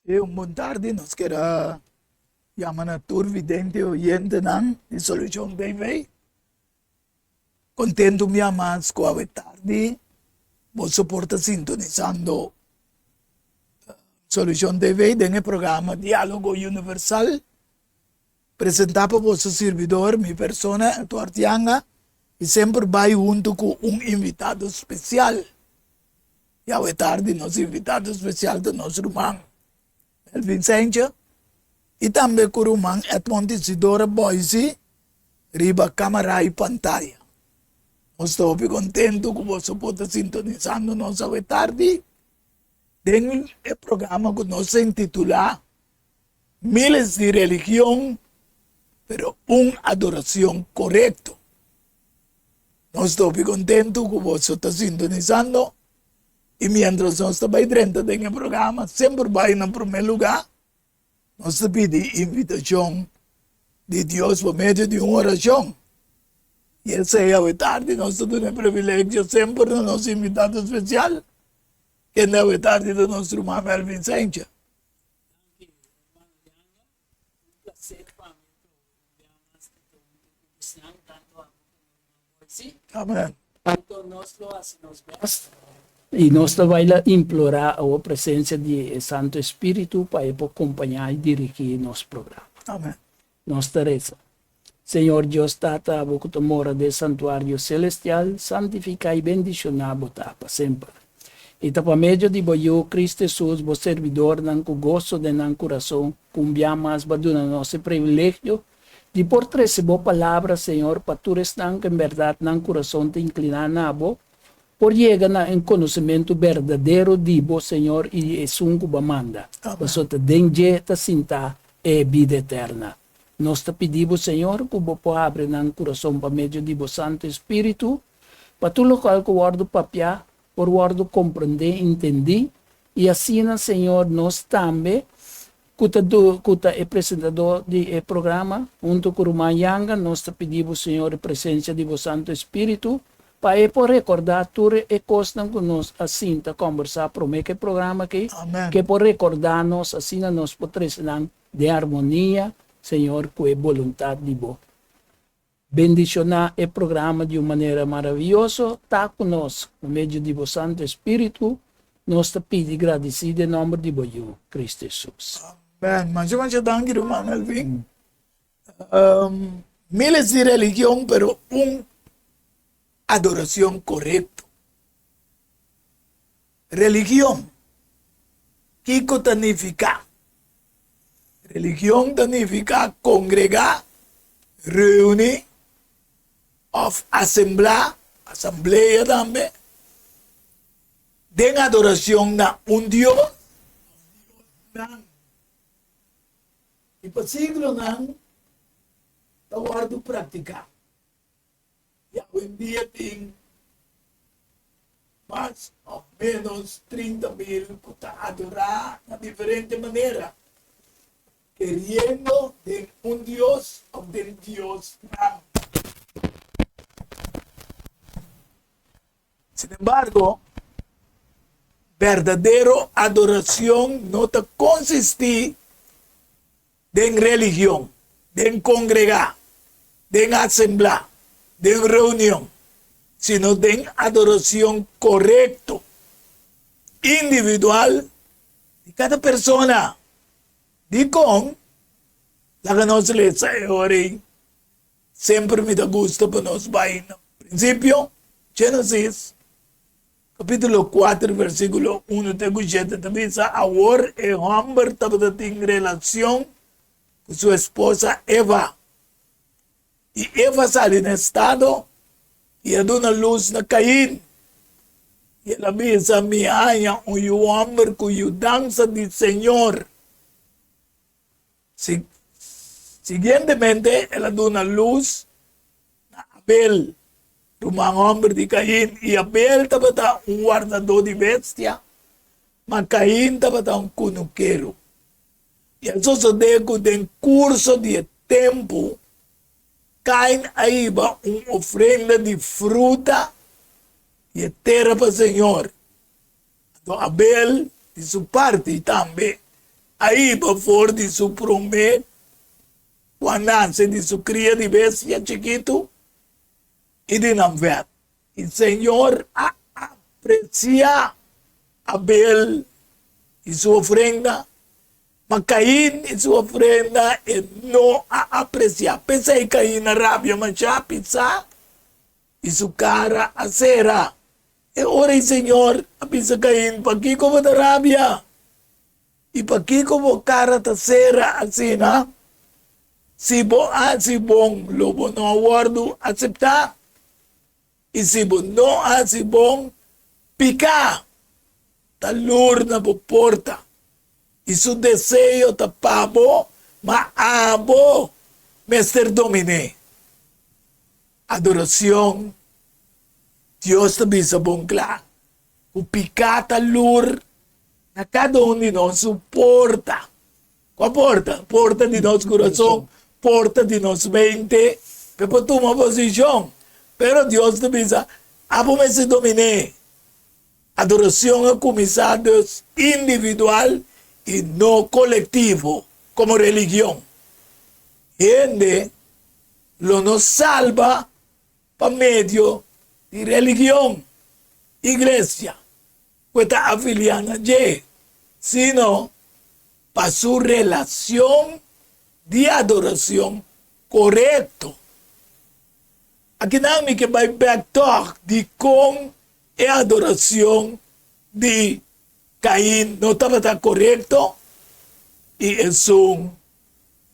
E un buon tardi, nos queda llaman a turvidente oyente nan di Solution TV. Contento mi amas qua tardi. Vos soporta sintonizando Solution TV en el programa Diálogo Universal. Presentado por vuestro servidor, mi persona, tu Artianga, y siempre va junto con un invitado especial. Y a tarde, nos invitado especial de nuestro hermano Elvin Saincha, y también con el hermano Edmond Isidora Boise, riba cámara y pantalla. Estoy contento que vos podés sintonizando-nos a tarde. En el programa que nos intitula Miles de religión, pero una adoración correcta. Estoy contento que vos estás sintonizando. Y mientras nos está dentro en el programa, siempre va en primer lugar, nos pide invitación de Dios por medio de una oración. Y ese día tarde, nos tiene el privilegio siempre de nuestro invitado especial, que es la tarde de nuestro hermano Elvin Saincha. Amén. E nós vai implorar a presença do Santo Espírito para acompanhar e dirigir nosso programa. Amén. Nós Teresa. Senhor Deus Tata, você que mora do santuário celestial, santifica e bendicionar para sempre. E para meio de você, Cristo Jesus, o servidor, com gozo de nosso coração, cumbiamos para nosso privilégio de por trazer boa palavra, Senhor, para tu restar que em verdade nosso coração te inclinar na boa, por llegar a um conhecimento verdadeiro de vos, Senhor, e é sunco bamanda. Você te dengue, te sinta é vida eterna. Nós te pedimos, Senhor, que você abra nosso coração para meio de vos Santo Espírito, para tu local que o guardo papia, por guardo compreender, entender, e assim, Senhor, nós também, que é apresentador do programa, junto com o Mayanga, nós te pedimos, Senhor, a presença de vos Santo Espírito, para por recordar tudo e coisas que nós assim tá conversar para o programa aqui, que por recordar-nos assim nós podemos de harmonia, Senhor, com a vontade de Deus. Bendicionar o programa de uma maneira maravilhosa, tá conosco, por meio de Deus Santo Espírito, nós te pedimos agradecido em nome de Deus, Cristo Jesus. Amén. Mancho danke, hermano Elvin. Miles de religión, pero adoración correcta. Religión. ¿Qué significa? Religión significa congregar, reunir, of asamblea también, de adoración a un Dios. Y por siglo nan, te guardo practicar. Y hoy en día tengo más o menos 30,000 que adorar de diferente manera, queriendo de un Dios o del Dios nan. Sin embargo, verdadero adoración no te consiste en religión, en congregar, en asamblea, de reunión, sino de adoración correcto, individual de cada persona. De con la que nos le ahora siempre me da gusto para nos vaina. Principio, Génesis, capítulo 4, versículo 1, te gusta, te dice, ahora el hombre estaba en relación con su esposa Eva. Y Eva sale en estado y da una luz a Caín. Y ella dice, mi haya un hombre cuyo danza del Señor. Siguientemente, ella da una luz a Abel, un hombre de Caín. Y Abel estaba un guardador de bestia, mas Caín estaba un cunuquero. Y eso se deja en curso de tiempo. Caín ahí va una ofrenda de fruta y tierra para el Señor. Então Abel, de sua parte, também Aí, para fora de su prometo, quando nasce de sua cria de bestia chiquito, e de não ver. E o Senhor aprecia Abel e sua ofrenda, mas Caim e sua ofrenda não a aprecia. Pensa em Caim na rábia, mas já pensa e sua cara acera. E ora, Senhor, avisa Caim, para que como da rábia? E para que como cara ta cera assim, não? Se bom, lobo não aguardo aceitar. E se não assim bom, picar. Talur na porta. E seu desejo ta pabo, mas abo, Mr. Domine. Adoração, Deus te bisa bom claro. O picar talur, na cada de nós suporta. Qual porta? Porta de nosso coração, porta de nossa mente, para tomar posição. Pero Deus te bisa, abo Mr. Domine. Adoração é começar Deus individual e não coletivo, como religião. Gente, lo nos salva por meio de religião, igreja, que está afiliada a sino para su relação de adoração correto. Aqui não me que vai back de como é a adoração de Caim não estava correto e o som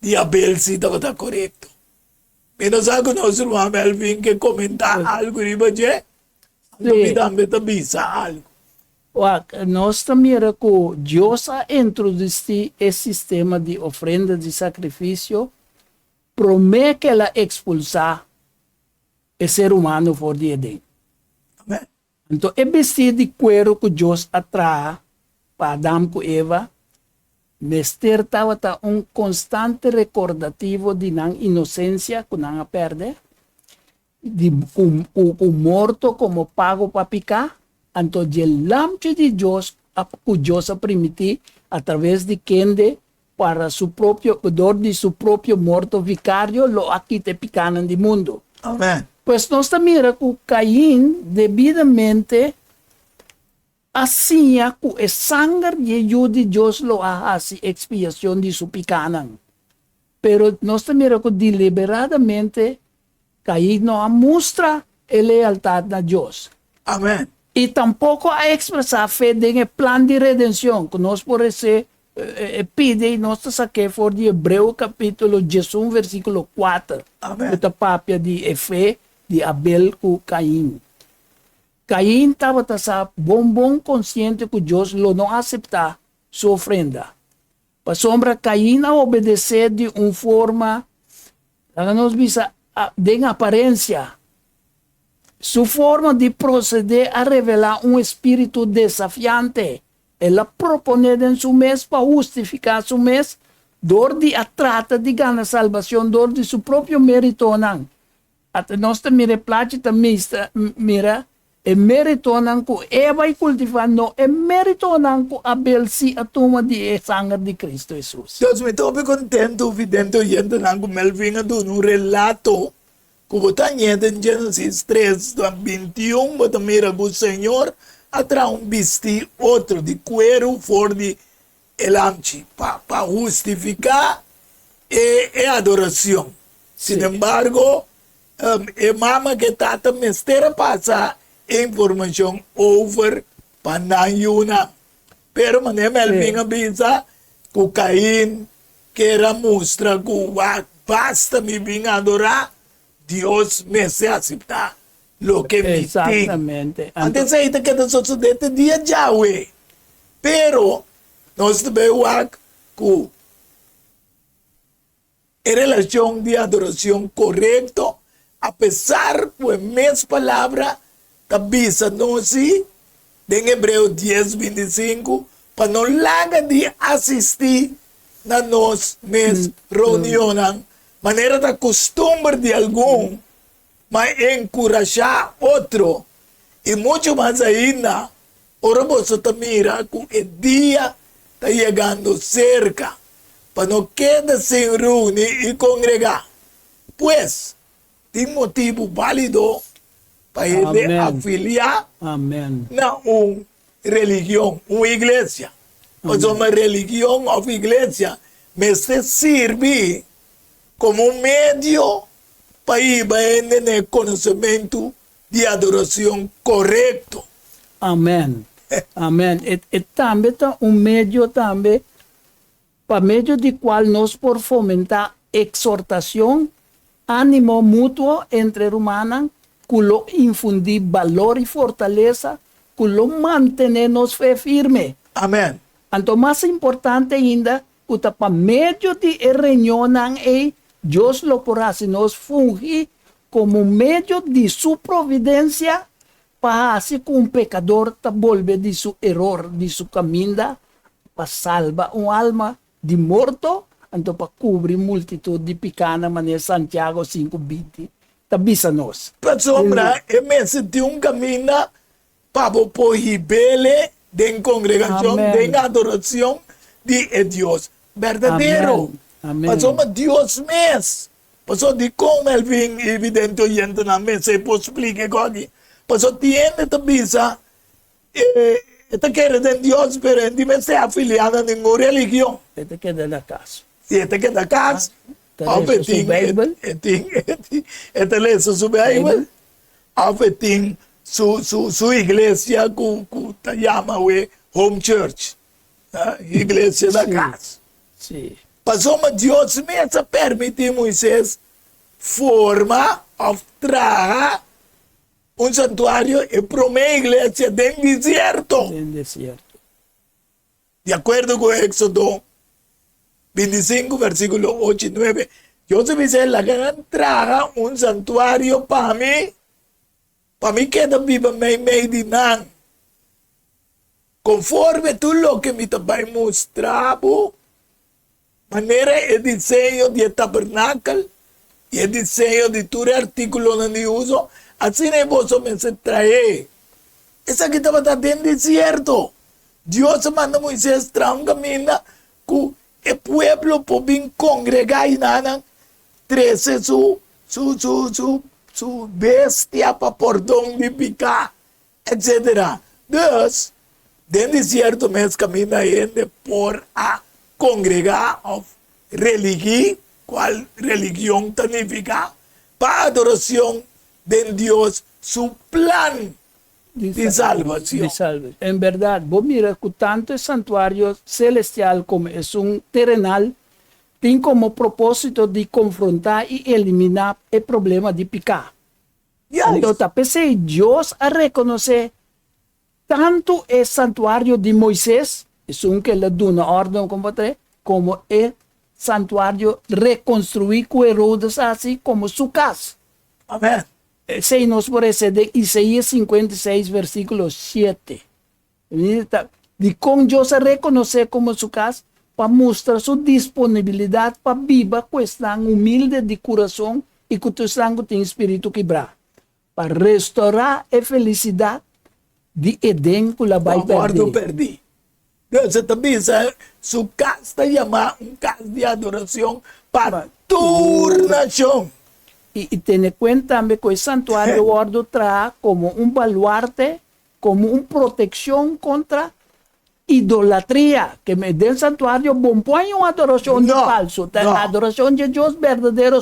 de Abel sim estava correto. Menos algo nosso irmão Melvin que comentar algo riba je, Sí. também bisa algo. Nós também que Deus a introduzido esse sistema de ofrenda de sacrifício, promete que ela expulsar o ser humano fora de Edém. Amém. Então, é vestido de cuero que Deus atrai para Adão e Eva, Mester estava constante recordativo de não inocência que não perde, de o morto como pago para picar. Então, o lampo de Deus, que Deus permitiu, através de quem para su próprio, dor de su próprio morto vicário, lo aqui te picaram do mundo. Amém. Pues nós também que Caim devidamente hacía que el sangre de Dios lo hace expiación de su picanan. Pero nós também que deliberadamente Caim não muestra a lealtad a Dios. Amém. Y tampoco a expresar fe en el plan de redención que nos por ese pide y nos saque por de Hebreo capítulo 11 versículo 4. Amém. Esta papia de fe de Abel com Caim. Caim estava bom consciente que Deus não aceitar sua ofrenda. Para sombra, Caim não obedecer de uma forma, nos visa de aparência. Sua forma de proceder a revelar um espírito desafiante. Ela propõe em seu mês para justificar seu mês, dor de atrata de ganhar salvação, dor de seu próprio mérito. Até nós também mira, é mérito que Eva e cultivar, não é mérito que Abel se a toma de sangue de Cristo Jesus. Deus me estou contento, vidente, oyendo nango Melvin do um relato que botar em Gênesis 3, 21, botar mira que o Senhor atrás vestir outro de cuero fora de elamchi para justificar e adoração. Sin embargo, é mama que tata mestera passa informação over para não. Pero mané Melvin avisa que o Caim quer mostrar que basta me vir adorar, Deus me se aceitar lo que me tem. Exatamente. Antes aí que nós sucedete dia Yahweh. Pero nós também que a relação de adoração correto, apesar que a mesma palavra avisa nós em Hebreu 10, 25, para não largar de assistir na nossa reunião, maneira da costume de algum, mas encorajar outro, e muito mais ainda, ora você mira com o dia está llegando cerca, para no quedar sin reunir y congregar. Pues, tiene motivo válido para ir Amén. afiliar Amén. a una religión, una iglesia. Pues una religión o iglesia me se sirve como un medio para ir en el conocimiento de adoración correcto. Amén. Amén. E também tá meio também, para meio de qual nós por fomentar exortação, ânimo mútuo entre humanos, culo infundir valor e fortaleza, culo manter-nos fé firme. Amén. Então, mais importante ainda, para meio de reunião e Deus lo porá se nos fungir como meio de sua providência para assim que um pecador te volve de seu erro, de sua caminho, para salvar uma alma de morto, então para cobrir multitud de pecados, maneira Santiago 5:20, tabisa nos. Para sombra, me senti un camino para por rebelde de congregación, Amén. de adoración de Dios verdadero. Amén. Para sombra, Dios mes. Para de como el bien evidente oyente na me se puede explicar aquí. Para tiene tabisa, esta quiere de Dios, pero en dime se afiliada a ninguna religión. Este queda na casa. Si este que da casa, Lees su Bijbel? este lee su Bible, afeting su iglesia que se llama home church, iglesia da Sí. casa. Sí. Pasó Dios me permite Moisés forma of traga un santuario y promé iglesia del desierto. En desierto. De acuerdo con Éxodo 25, versículo 8 y 9. Yo se me dice la gran traga un santuario para mí queda viva me dinan. Conforme tú lo que me te va a mostrar, manera el diseño de tabernáculo y el diseño de tu artículo de uso, así ne vos me se trae. Esa que estaba en desierto. Dios manda a Moisés traer un camino que el pueblo por bien congregar y nada, 13 su bestia para por donde picar, etc. Entonces, del desierto me camina por a congregar of religión, cual religión significa, para adoración de Dios, su plan de salvación. De salvación. En verdad, vos mira que tanto el santuario celestial como es un terrenal, tiene como propósito de confrontar y eliminar el problema de pecar. Yes. Entonces, a pesar de Dios a reconocer tanto el santuario de Moisés, es un que le da una orden como el santuario reconstruir con Herodes así como su casa. Amén. Se nos parece de Isaías 56, versículo 7. De con Dios a reconocer como su casa, para mostrar su disponibilidad para viva cuestión humilde de corazón y que tu sangre tiene espíritu quebrado. Para restaurar la felicidad de Edén que la va a Guardo perder. perdí. Entonces también su casa llama un casa de adoración para tu nación. Y tener cuenta también que el santuario guardo trae como un baluarte, como una protección contra idolatría, que me del santuario bompoña una adoración de No, falso, no. adoración de Dios verdadero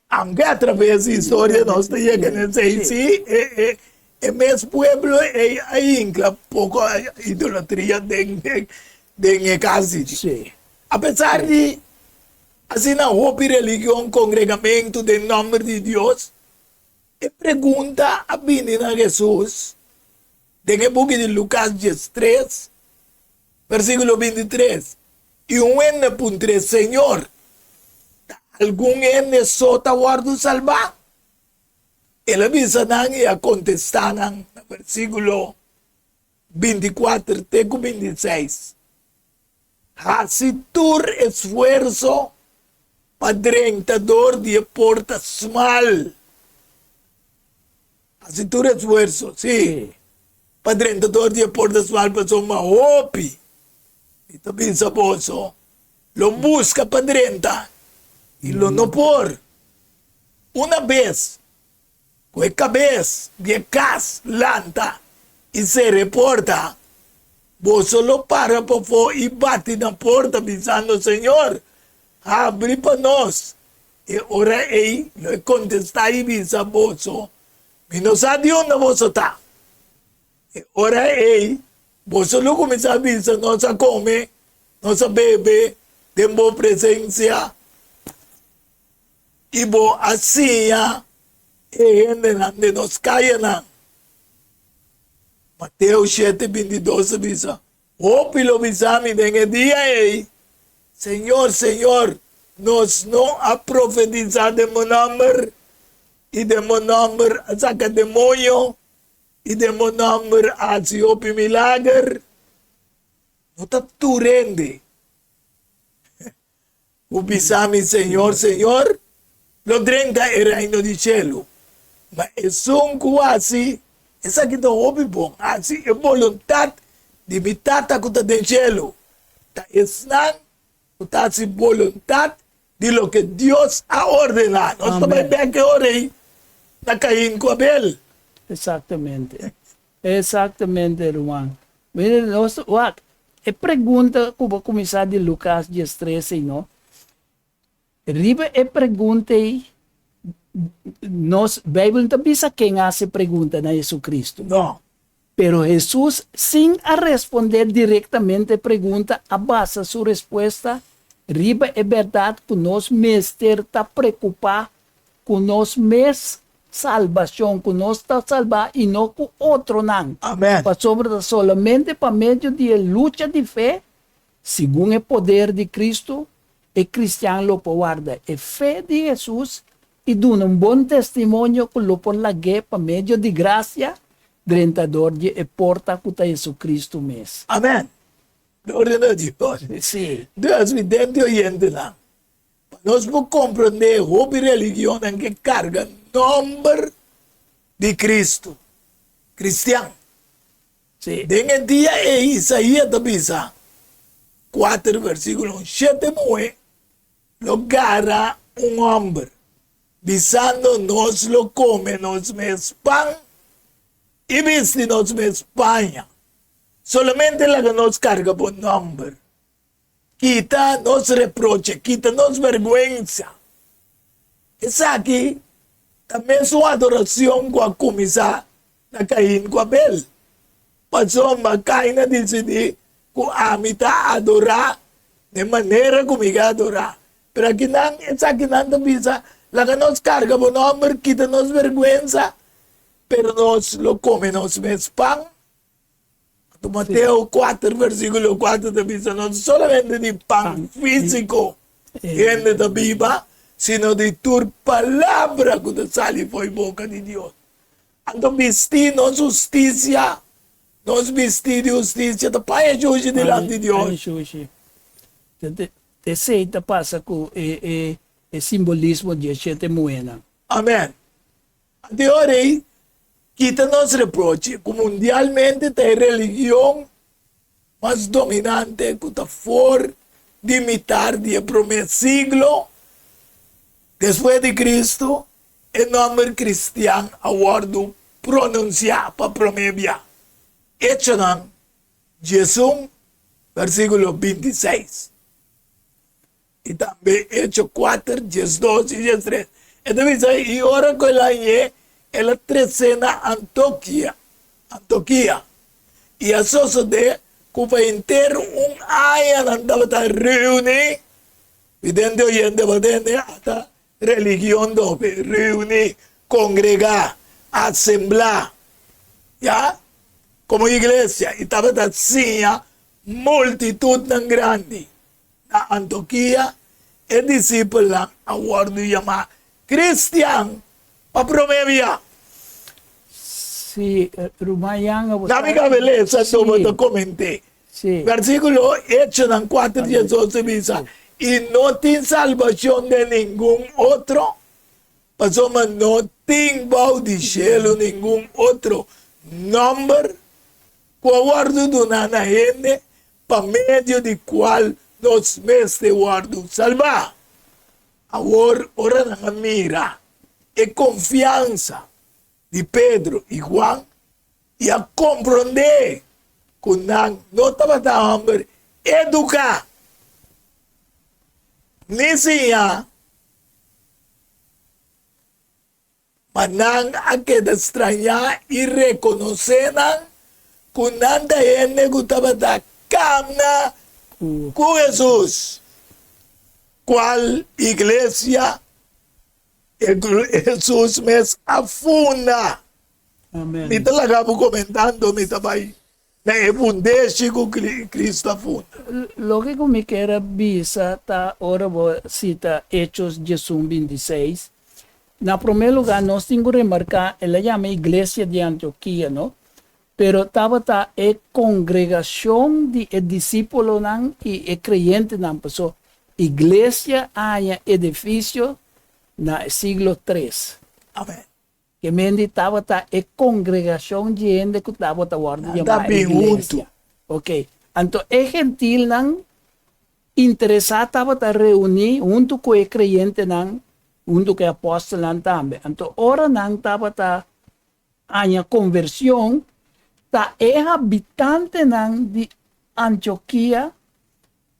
Aunque a través de historia nos llega en el sí, en mes pueblo hay incla poco idolatría de casi. Sí. A pesar de así na hopi religión, congregamento del nombre de Dios, pregunta a Binina Jesús, en el book de Lucas 3, versículo 23, y un N puntre, Señor, algún N sota guardo salva. Él avisanan y contestanan, versículo 24, teco 26. Así tu esfuerzo, padrentador de portas mal. Así tu esfuerzo, sí. Sí. Padrentador de portas mal, pasó ma hopi. Ito bisaboso, lo busca para 30 y lo no por. Una vez, con cabeza, viecas, lanta, y se reporta, vos solo para por favor y bate na porta pensando, Señor, abre para nós. E ora ei, lo contesta e bisa boso, mi no sa di onde vos está. E ora ei, vos solo começa a bisa, nossa come, nossa bebe, tem boa presença, e bo assim, e gente de nos caia não. Mateus 7:22 bisa, o pilo bisa mi dengue dia ei, Senhor, Senhor, nós não a profetizar de meu nome, e de meu nome a sacar demônio, e de meu nome a se opi milagre, não está tu rende. O bisami, Senhor, Senhor, lo 30 è il reino di cielo, ma è son quasi, e sa che non obi bon, anzi è volontà limitata con del cielo, ta esnan, ta si volontà di lo che Dios ha ordenato. Non sto mai bene che ora na Caín com Abel. Exatamente. Exatamente, irmão. Mire, nós, a pergunta que eu vou começar de Lucas 13, não? Riba a pergunta aí, nós, a Bíblia não bisa quem hace pergunta na Jesus Cristo. No, Pero Jesús, sin a responder directamente a pergunta, abasa sua resposta. Riba é verdade que nós mestre está preocupado com nós mesmos salvação, que nós está salvar e não com outro não. Amém. Para sobre solamente para meio de luta de fé, segundo o poder de Cristo, e cristiano lo guarda. É fé de Jesus e dá um bom testemunho que lo por la guerra para meio de graça, drentador de porta que Jesus Cristo mesmo. Amém. Glória a Deus. Sim. Deus me dentro e oyente lá. Nós vamos compreender a religião que carga nome de Cristo. Cristiano. Sim. Dengue dia é Isaías da Bisa. 4 versículo 7 9. Lo gara homem. Bisando nos lo come, nos mes pan. Y viste nos me España. Solamente la que nos carga por nombre. Quita nos reproche, quita nos vergüenza. Es aquí también su adoración con comisa na Caín con Abel. Pasó Caín a decidir que amita adorar de manera como iba a adorar. Pero aquí no, es aquí no bisa la que nos carga por nombre, quita nos vergüenza. Pero nos lo come, nos mes pan. Mateo 4, versículo 4 te dice, no solamente de pan físico, gente de viva, sino de tu palabra que te sale por boca de Dios. Ando vestir nos justicia, nos vestir de justicia, te paga hoje delante de Dios. Te seita passa com o simbolismo de sete moedas. Amém. De hora aí, quita nos reproche, que mundialmente tem religião mais dominante que está for de imitar de primeiro siglo, depois de Cristo, o nome cristiano aguardo pronunciar para prometer. Hecho não, Jesus, versículo 26. E também Hecho 4, 12 e 13. Então, e ora que lá é ela trecena Antioquia. E a sociedade que inteiro ano andava a reunir, vidente oyente, vidente, até religião dobe, reunir, congregar, assemblar, já? Como igreja, e estava assim, multitud tão grande. Na Antioquia, e discípulos lá, a guarda chamar cristiano, para prometer. Sim, Rumayanga. Na minha beleza, eu comentei. Sim. Versículo Hechos 4, 18 diz, e não tem salvação de nenhum outro, mas não tem bau de cielo nenhum outro nome, que o guardo do nana gente, por medio de cual nos mestre guardo salvar. Ahora, ora na mira, e confiança de Pedro e Juan, e a compreender que não estava da hambre, educar, ensinar, mas não a que estranhar e reconhecer que não da gente que estava da camna com Jesus. Qual igreja Jesus me afunda. Amen. Me talaga po comentando, me tabay na ebundesi ko Cristo afunda. Lo que me queda visa ta ora vou cita Hechos 26. Na primeiro lugar, nós temos que remarcar, ela chama Igreja de Antioquia, não? Pero estava ta a congregação de discípulos e creyentes não pessoa. Igreja há edifício na siglo 3. Amen. Que mendi estava ta a congregação de gente que estava ta guarda Nada bem junto. Ok. Então, é gentil não interessado estava ta reunir junto com o creyente não, junto com o apóstolo não também. Então, ora não estava ta a conversão ta é habitante não de Antioquia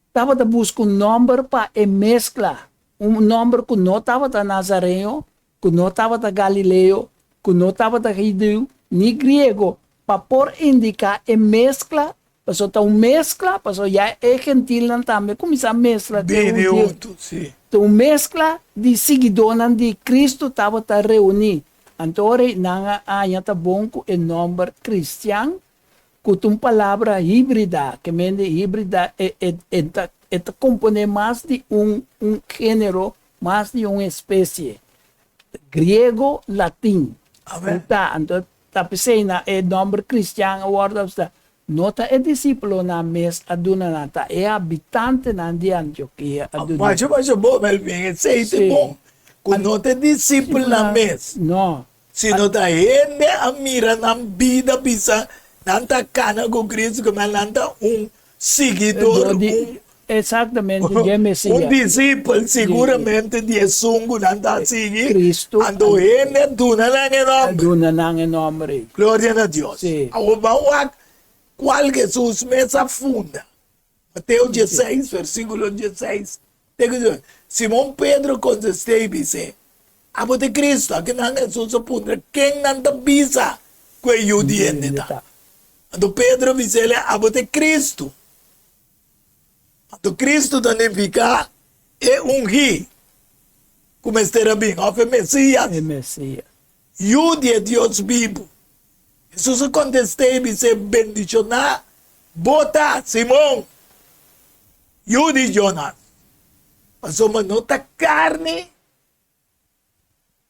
estava a buscar nome para mescla. Nome que não estava da Nazareno, que não estava da Galileu, que não estava da Judeu, nem grego, para por indicar a mescla, para então mescla, para já é gentil também, começa a mescla. Bem junto, sim. Então mescla de seguidores de Cristo estava a reunir. Então, não há bom com o nome cristiano, com uma palavra híbrida, que mente híbrida é compõe mais de gênero, mais de uma espécie. Grego, latim. Amen. Então, tá pensando é nome cristiano, nota é discípulo na mes aduna é habitante na de Antioquia. Mas bom, Melvin, sei Sim. bom. Quando não tem discípulo na mesa, Não. se não está gente a mira na vida, pisa, não está cana com Cristo, mas não está seguidor, Exatamente, de Messias. discípulo, seguramente, de sungo, não está seguindo. Cristo. Ando gente, duna lang em nome. Aduna nang em nome. Glória a Deus. Sim. Qual Jesus me afunda? Mateus 16, versículo 16. Simão Pedro contestou e disse, abo de Cristo, que não Jesus afunda, quem não te bisa, que é o diente. Então Pedro disse, abo de Cristo. Então Cristo significa é ungir. Como está bem, é Messias. É Messias. E o de Deus vivo. Jesus contestou e disse, bendicionar, bota Simão. E o de Jonas. Mas uma nota carne,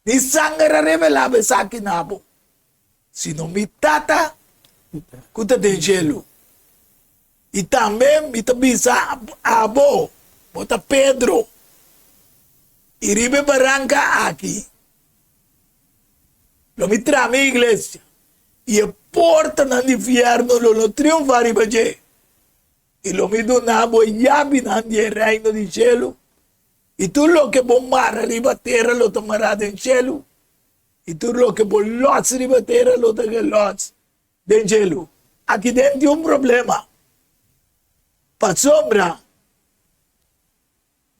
ni sangue revelava essa aqui na bo. Se não me tata, kuta de gelo. E também me tabisa abo, bota Pedro. E ribe barranca aqui. Lo me trame a igreja. E a porta no inferno lo triunfar e baje. E lo me donava e llave no reino de cielo. Y tú lo que bombar arriba tierra lo tomarás del cielo. Y tú lo que bolos arriba tierra lo tomarás del cielo. Aquí dentro hay un problema. Para sombra,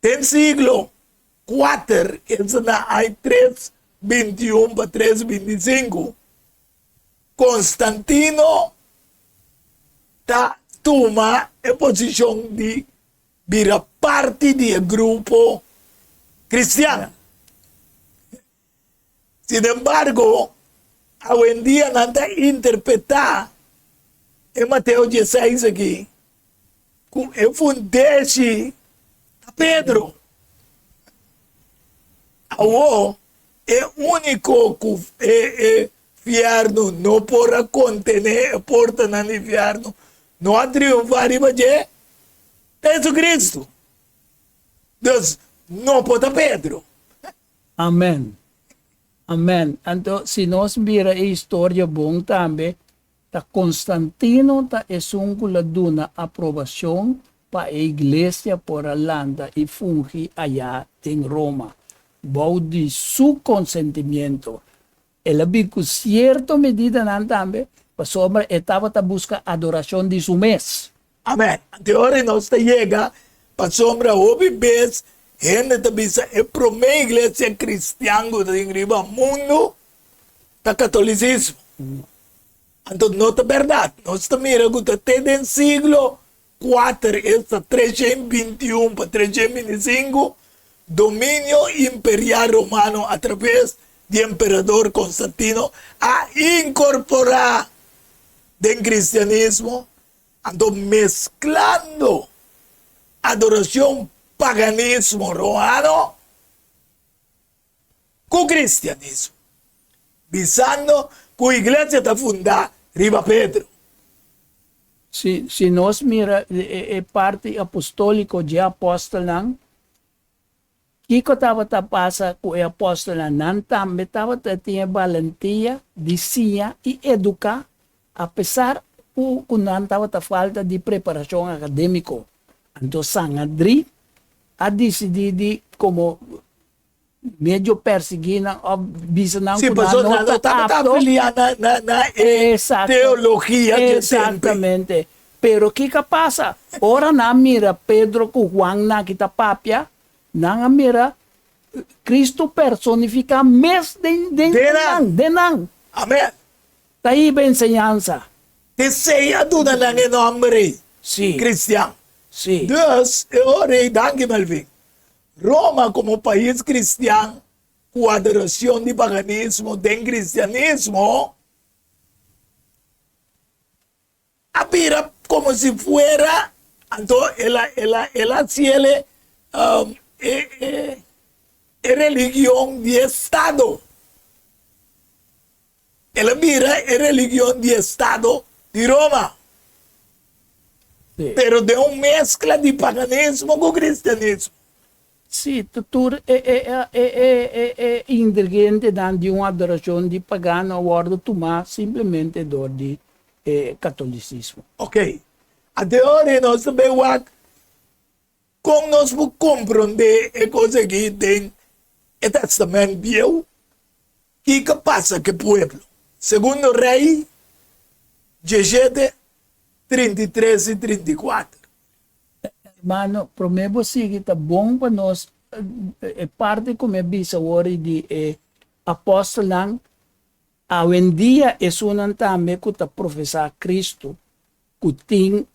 del siglo 4, hay 3:21 para 3:25. Constantino toma en posición de vira parte del grupo cristiano. Sin embargo, hoy en día no interpreta en Mateo 16 aquí, eu fundei a Pedro. Agora, é único que é inferno não podrá contener a porta no inferno, não há triunfar e bater Jesus Cristo. Deus não pode Pedro. Amém. Amém. Então, se nós mira a história bom também, ta Constantino ta es un duna aprobación para la iglesia por Alanda y fungi allá en Roma. Baudi su consentimiento. El abico cierta medida también, para sobre estaba ta busca adoración de su mes. Amén. De ahora nos llega para sombra obi vez gente te bisa e prome iglesia cristiana de riba mundo ta catolicismo. Entonces no es verdad. No está mira que desde el siglo 4 hasta 321 para 325 dominio imperial romano a través de emperador Constantino a incorporar del cristianismo, ando mezclando adoración paganismo romano con cristianismo, visando que la iglesia está fundada riba Pedro. Si nos mira el parte apostólico de apóstolan, Kiko estava ta passa com o apóstolo também estava tinha valentia, dizia e educar, apesar que não estava ta falta de preparação acadêmica. Então Sangadri a decidido como meio perseguir a visão que não estava afiliada na teologia de exatamente. Pero o que passa? Ora na mira Pedro com Juan na kita papia. Nang mira Cristo personifica mes de nang. Amén. Taí ba enseñanza? Deseja tudo nang nombre. Sí. Cristiano. Sí. Dus, orei, danke Melvin. Roma como país cristiano, com adoração de paganismo, de cristianismo, apira como si fuera, entonces, ela ciele, religión de Estado. Ela mira religión de Estado de Roma. Sí. Pero de una mezcla de paganismo con cristianismo. Sí, tutur ingrediente de uma adoração de pagano guarda tomar simplesmente do de catolicismo. Ok. Até agora nós vemos como nós vamos compreender a coisa que tem o Testamento Viejo, que passa com o povo. Segundo Rei 17, 33 e 34. Mano, prometo que está bom para nós, parte como é bisa hora de apóstolo, hoje em dia é um também que está professar Cristo, que tem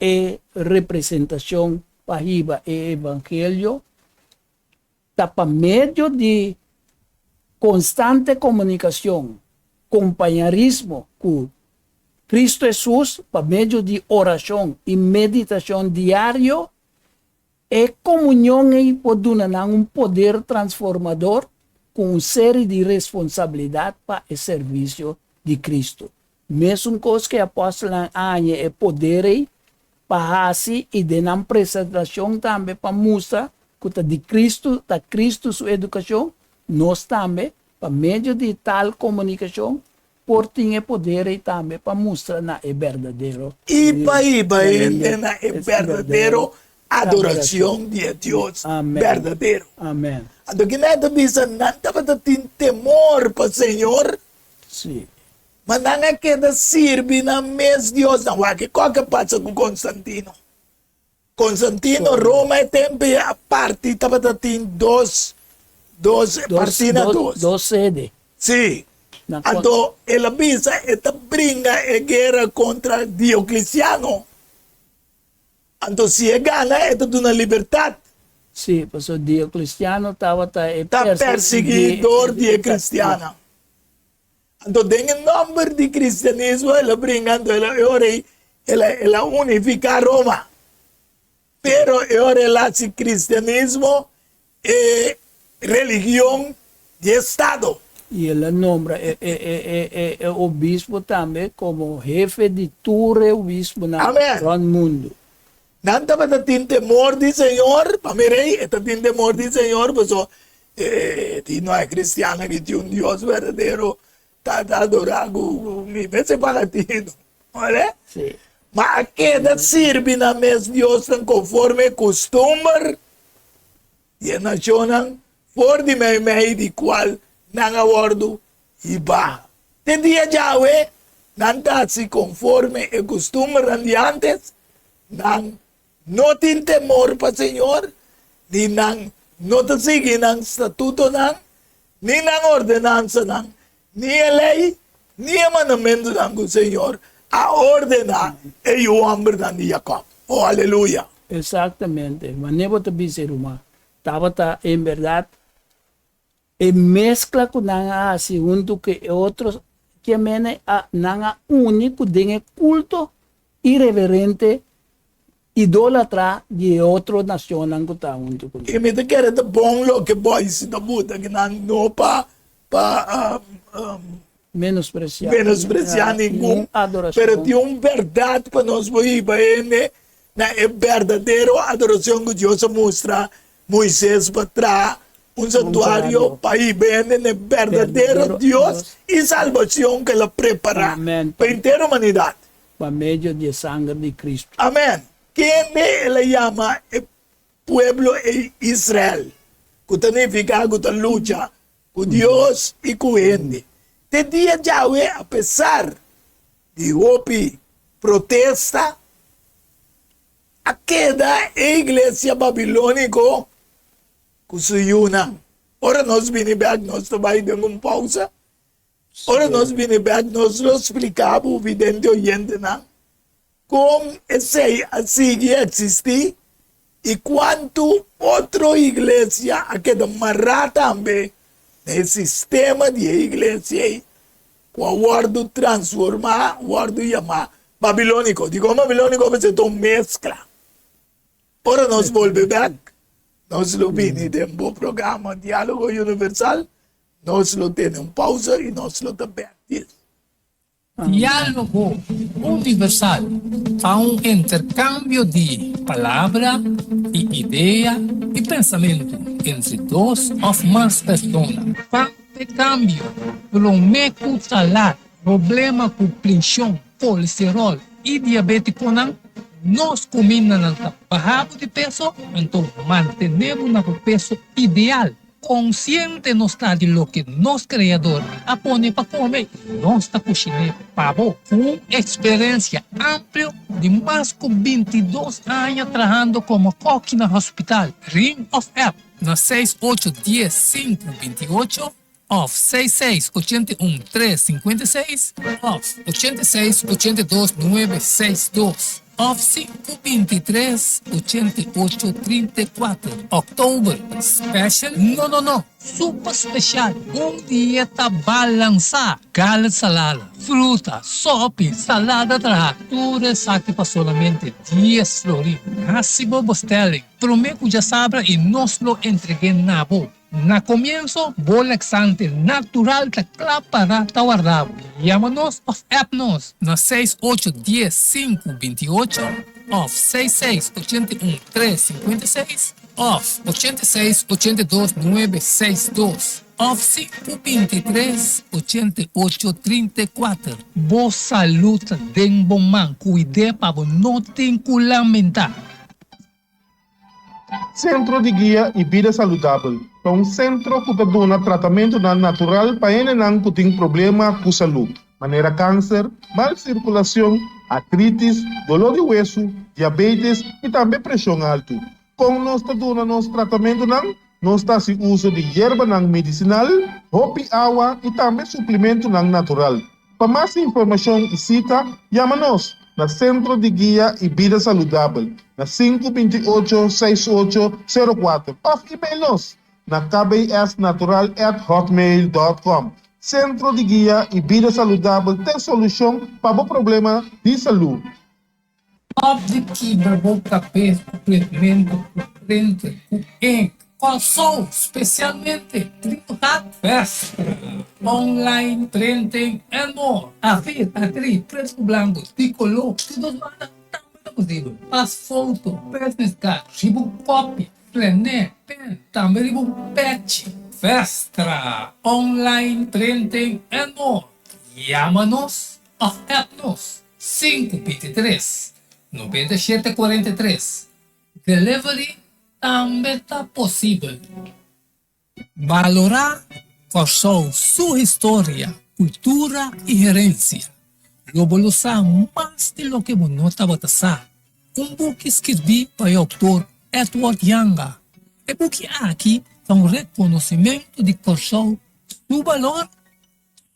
representação para o evangelho, está para meio de constante comunicação, companheirismo com Cristo Jesus, para meio de oração e meditação diário, comunhão e pode dar poder transformador com uma série de responsabilidades para o serviço de Cristo. Mesmo coisa que o apóstolo é poder para assim e de uma apresentação também para mostrar que de Cristo, da Cristo sua educação, nós também, para meio de tal comunicação, por ter poder e também para mostrar na é verdadeiro. Iba, na é verdadeiro adoração de Deus. Amém. Verdadeiro. Amém. Ando que nada bisa não estava tendo temor para o Senhor, Sim. mas não é que sirve na mes Deus, não é que qual que passa com Constantino. Constantino, Roma é tempo a parte, estava tendo dos partidos. Dos sedes. Sim. Então, ela bisa esta brinca a guerra contra Diocleciano. Então, se é gana, é tudo na liberdade. Sim, porque o Diocleciano estava Perseguidor de cristiana. Então, tem o nome de cristianismo, ela brincando, ela unifica Roma. Pero agora ela hace cristianismo e religião de Estado. E ela nombra o bispo também como jefe de todo o bispo no mundo. Não estava tendo temor do Senhor, para mim, está tendo temor do Senhor, porque não é cristiana que tem Deus verdadeiro, está adorando, me vê partido. ¿vale? Sí. Mas queda sirve na mes Dios conforme costumbre e a nação for de meio de qual não abordo e ba. Tem dia já não tá se conforme e costume de antes, não tem temor para o Senhor, nem não te sigue não estatuto não, nem não ordenança não, nem a lei, nem a mandamento não do Senhor, a ordenar e o homem não de Jacob. Oh, aleluia. Exactamente. Manejo de ser humano. Estaba en verdad mezcla con nanga así junto que otros que mene a nanga único de culto irreverente idólatra de otra nación nanga está junto con E me te quer de bom lo que boy se da buta que não pa menospreciar menospreciar nenhum, adoración. pero tem verdade para nós ir na verdadeira adoração que Deus mostra Moisés para trás santuário para ir bem na verdadeiro Deus e salvação que ele prepara para a inteira humanidade. Por medio de sangre de Cristo. Amém. Quem ele chama o pueblo de Israel, que significa que luta com Deus e com ele. Te dia Yahweh, apesar de golpe, protesta, a queda a igreja babilônica que se une. Ora nós vinimos back, nós também damos uma pausa. Ora nós vinimos back, nós lo explicamos, o vidente oyente, como esse assim existe e quanto outra igreja a queda amarrar também no sistema de igreja com o guardo transformar, o guardo chamar babilônico. Digo babilônico porque é uma mescla. Ora nós volvemos back. Nós lo vimos em um programa Diálogo Universal. Nós lo temos pausa e nós lo também. Diálogo universal há intercâmbio de palavra e ideia e pensamento entre duas ou mais pessoas. Para câmbio, prometo salar, problema com pressão, colesterol e diabetes nós comemos bajado de peso, então mantenemos no peso ideal. Consciente não está de lo que nosso criador apone para comer. Nós está cozinhando pavo com experiência ampla de mais de 22 anos trabalhando como coque no hospital. Ring of App na 6810-528 of 6681-356 of 8682-962 of 523-8834. October Special? No. Super special. Dieta balança. Gallet salada, fruta, sopa, salada tudo exacto para solamente 10 florins. Hasibo Bostelling. Prometo já sabra e nos lo entregué na boca. Na comienzo, laxante natural que para guardado. Llámanos of appnos na 6810-528 of 6681-356 of 8682-962 of 523-8834. Boa saúde, den bom man, cuide para não ter que lamentar. Centro de Guia e Vida Saudável é um centro que dá tratamento natural para quem que tem problema com saúde, maneira câncer, mal circulação, artrites, dolor de hueso, diabetes e também pressão alta. Com nós dando nosso tratamento, nós está se uso de erva medicinal, hopi água e também suplemento natural. Para mais informação e cita, chama-nos na Centro de Guia e Vida Saudável, na 528-6804. Ou e-mail-nos na kbsnatural@hotmail.com. Centro de Guia e Vida Saudável tem solução para o problema de saúde. Objetivo boca peso, complemento, frente, console, especialmente festa, online, trending and more. Atriz, preço branco, de color, tudo nada, também possível. As fotos, business card, ribo copy, flané, pen, também ribo patch. Festa, online, trending and more. Llama-nos ou app-nos 523 9743. Delivery também está possível. Valorar qual sua história, cultura e herência. Revolução mais de lo que você estava pensando. Book escrevi para o autor Edward Yanga. E book aqui é reconhecimento de Korsou, seu valor,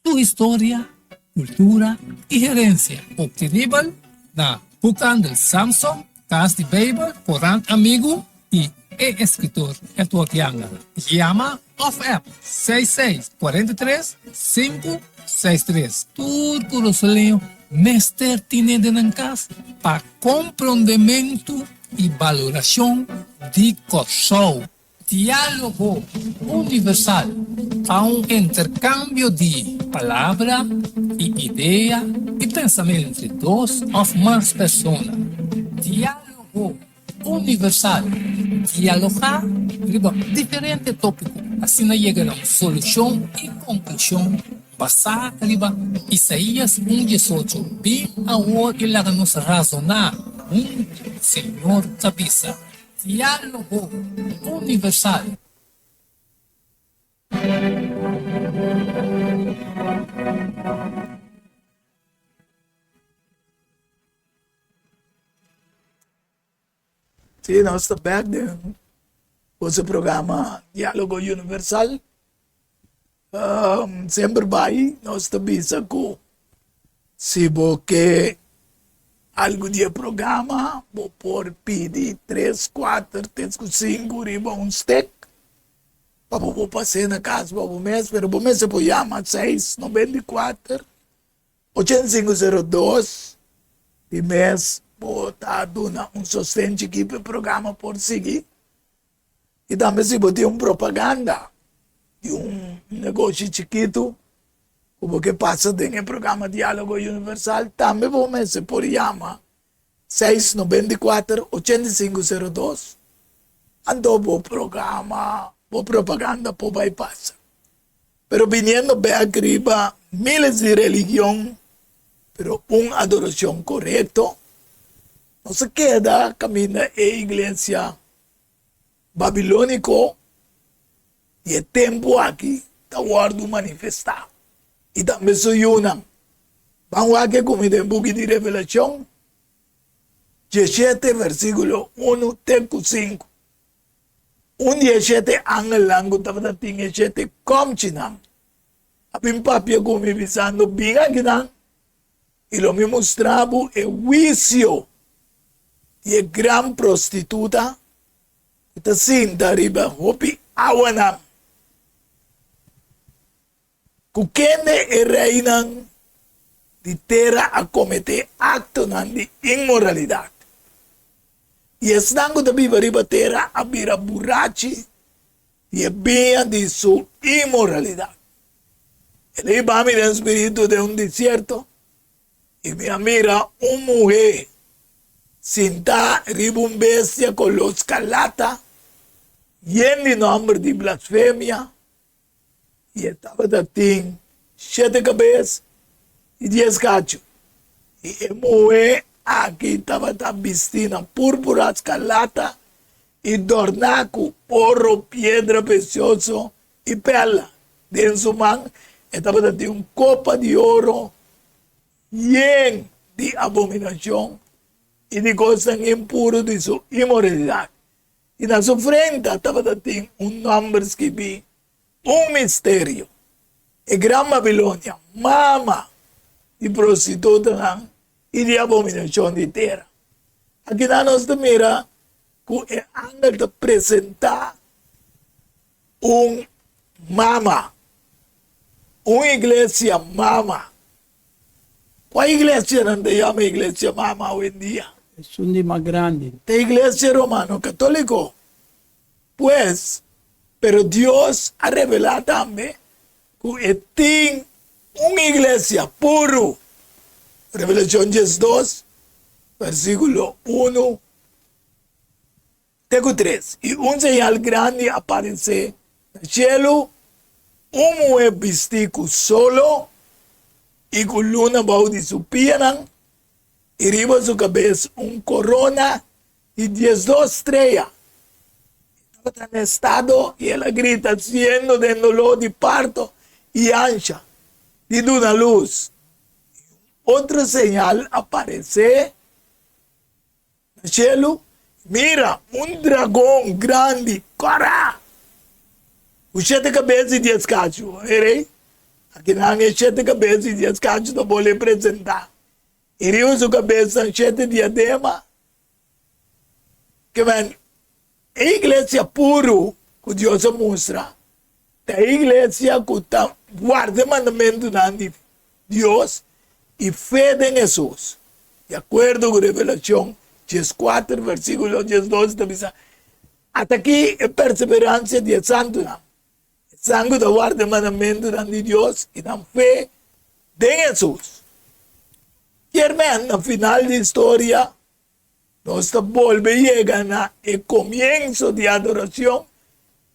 sua história, cultura e herência. Obtenível na Bookhandel Samsung, Casa de Bible, Corante Amigo e escritor Edward Yanga. Llama of app 66 43 563. Tudo curioso, Mester tiene de casa para compreendimento e valoração de Korsou. Diálogo universal a intercâmbio de palavra e ideia e pensamento entre duas ou mais pessoas. Diálogo universal. Dialogar sobre diferentes tópicos. Assim chega a uma solução e conclusão basada em Isaías 1:18. Bem agora que lá nos razonar Senhor cabeça. Diálogo universal. Sim, nós estamos back nesse programa Diálogo Universal. Sempre vai, nós estamos com se você algo de programa, vou por pedir 3, 4, 5, riba steak, para vou passar na casa para o mês, mas o mês você chama 694 8502 e mês vou estar dando sustento aqui para o programa por seguir. E também se você tem propaganda de negócio chiquito, como que passa no programa Diálogo Universal, também vou se por chamar 694 8502. Ando o programa, o propaganda por bypass. Pero viniendo bem arriba, miles de religião, pero adoração correto, não se queda camina a igreja babilônico e é tempo aqui, está guardo manifestar. E também sou unam. Vamos aqui como tem book de revelação, 17 versículo 1 até 5. 17 angel lango estava tinha 17 como chinam. Abim papia como me visando bem aqui não. E lo me mostrava o juízo de a gran prostituta que está sinta riba hopi awanam. Kukende e reinan de terra a cometer acto de imoralidade. E estando da viva riba terra a vira borrachi e bem de sua imoralidade. Ele vai me no espírito de deserto e me mira mulher sentada riba bestia com los calata lleno de nombre de blasfemia. E estava tem 7 cabeças e 10 cachos. E a mulher aqui estava vestida púrpura escarlata e dornaco, ouro, pedra preciosa e perla. Dentro sua mão estava tem copa de ouro lleno de abominação e de coisas impuras de sua imoralidade. E na sua frente estava tem nome escrito mistério. E Gran Babilônia, mama de prostituta e de abominação de terra. Aqui nós mira que o anjo te apresentar mama, uma igreja mama. Qual igreja não te chama igreja mama hoje em dia? Es un de más grande. A igreja romano católico. Pues, pero Dios ha revelado también que tiene una iglesia puro. Revelación 2, versículo 1, Teco 3. Y un señal grande aparece en el cielo, un mujer vestido solo y con luna bajo de su pierna y arriba de su cabeza un corona y 12 estrellas. Estaba en estado y él grita, siendo de dolor de parto y ancha, y de una luz. Otra señal aparece en el cielo. Mira, un dragón grande, corra. O 7 cabeças e 10 cachos, erei? Aqui não é 7 cabeças e 10 cachos, não vou lhe apresentar. Ele usa a cabeça, 7 diadema. Que vem, a igreja puro, que Deus mostra, a igreja que guarda o mandamento de Deus e fé em Jesus. De acordo com a revelação, 4, versículo 12, diz, até aqui é perseverança de santo, não. Sangue da guarda o mandamento de Deus e da fé em Jesus. E, irmão, no final da história, nós volvemos a chegar no começo de adoração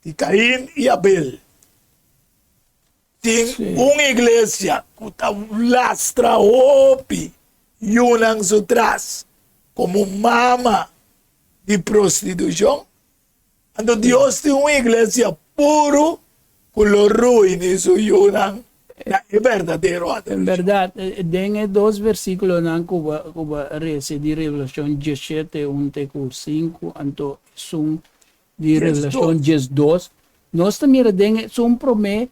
de Caim e Abel. Tem uma igreja que está lastra opi e unam se atrás como mama de prostituição. Então Deus tem uma igreja puro con los ruines ayudan es verdadero. En verdad, den 2 versículos en Cuba rece de Revelación 17, 1-5, anto son de Revelación 12. Nós também den son promé,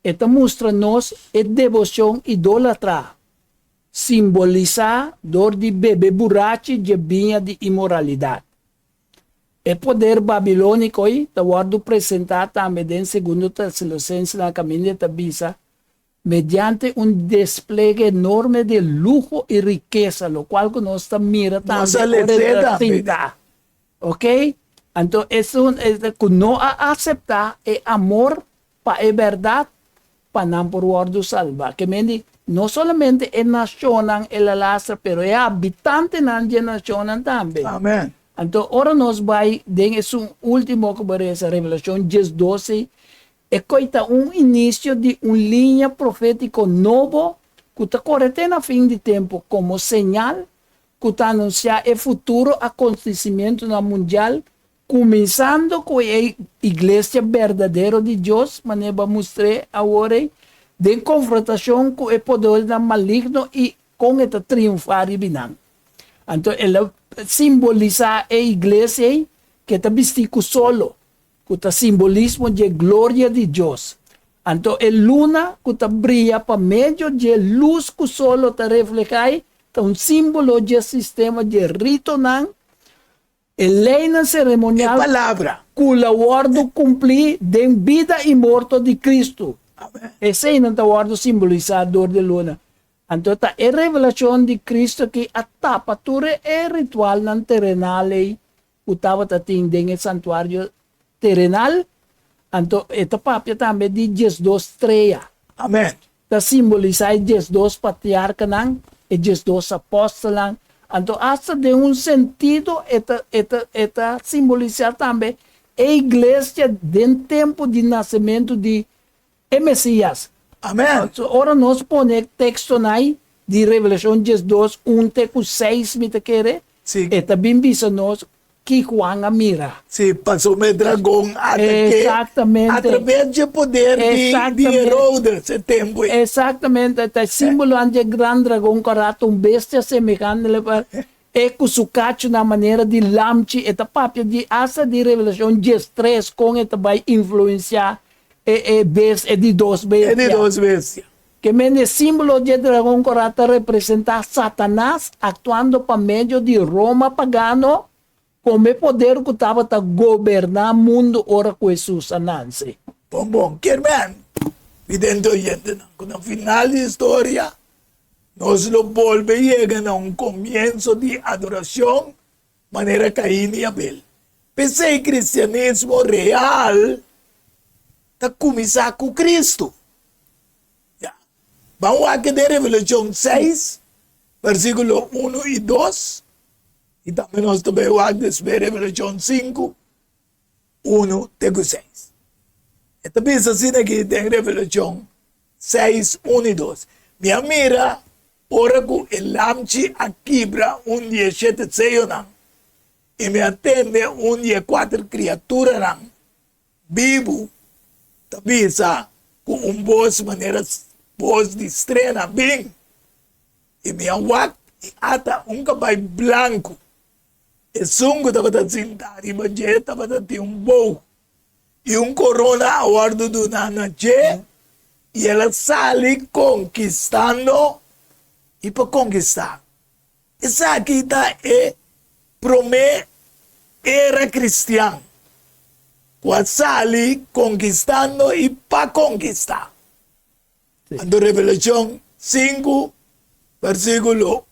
esta mostra nos é devoção idólatra, simboliza dor de bebê borracho de vinha de imoralidade. O poder babilônico está guardo apresentar também em 2 Tessalonicenses na caminho da Bisa, mediante despliegue enorme de lujo e riqueza, lo qual nós mira também. Ok? Então, isso que não aceitar é amor para a verdade, para não por guardo salvar. Que me não somente é nação ela lastra, pero é habitante na nação também. Amém. Então, ora nós vai esse último que parece Revelação 12, é coita início de linha profética novo que está correndo na fim de tempo como señal que está anunciar o futuro acontecimento na mundial, começando com a igreja verdadeira de Deus, mas vamos mostrar agora de confrontação com o poder maligno e com esta triunfar e binan. Então, ela simboliza a igreja que está vestido solo, que está simbolismo de glória de Deus. Então, a luna que está brilha para meio de luz que solo está reflejada, está um símbolo de sistema de rito, a lei cerimonial, palavra, que o guardo cumprir de vida e morte de Cristo. Esse é o guardo simbolizador de luna. Então, a revelação de Cristo que a tapatura é ritual não terrenal que estava atendendo o santuário terrenal. Então, esta papia também de 12 estrelas. Amém. Está simbolizar 12 patriarcas e 12 apóstolos. Então, hasta de sentido, esta simbolizar também a igreja do tempo de nascimento de Messias. Amém. Ora nós ponemos texto aí de Revelação 12, 1-6, me te quer? Sim. E também visa nós que Juan a mira. Sim, passou o dragão até exatamente. Através do poder de Herodes, esse tempo. Exatamente. Está símbolo de grande dragão, carato, bestia semejante, e com su cacho na maneira de lamchi, esta papia de asa de Revelação 13, com esta vai influenciar é de 2 vezes. É de 2 vezes. Que o símbolo de dragão corata representa Satanás atuando para meio de Roma pagano como poder que estava a governar o mundo ora com Jesus ananse. Bom, que irmão, vidente oyente, no final da história, nós lo volvemos a llegar a começo de adoração, maneira Caim e Abel. Pensei que o cristianismo real está começando com Cristo. Vamos aqui de Revelação 6, versículo 1 e 2. E também nós também vamos ver Revelação 5, 1-6. Esta vez assim aqui tem Revelação 6, 1 e 2. Minha mira ora ku elamchi akibra un die sete seyo nang. E me atende un die quattro criatura nang. Bibu, tabisa, ku un voz manera voz di estrena, bing. E me awak, e ata un kabay blanco. E sungo tabata zintari, baje tabata ti un bow. E un corona awardo do nana je. E ela sale conquistando e para conquistar. Essa aqui tá era cristiano. Quando sale conquistando e para conquistar. Ando Revelação 5, versículo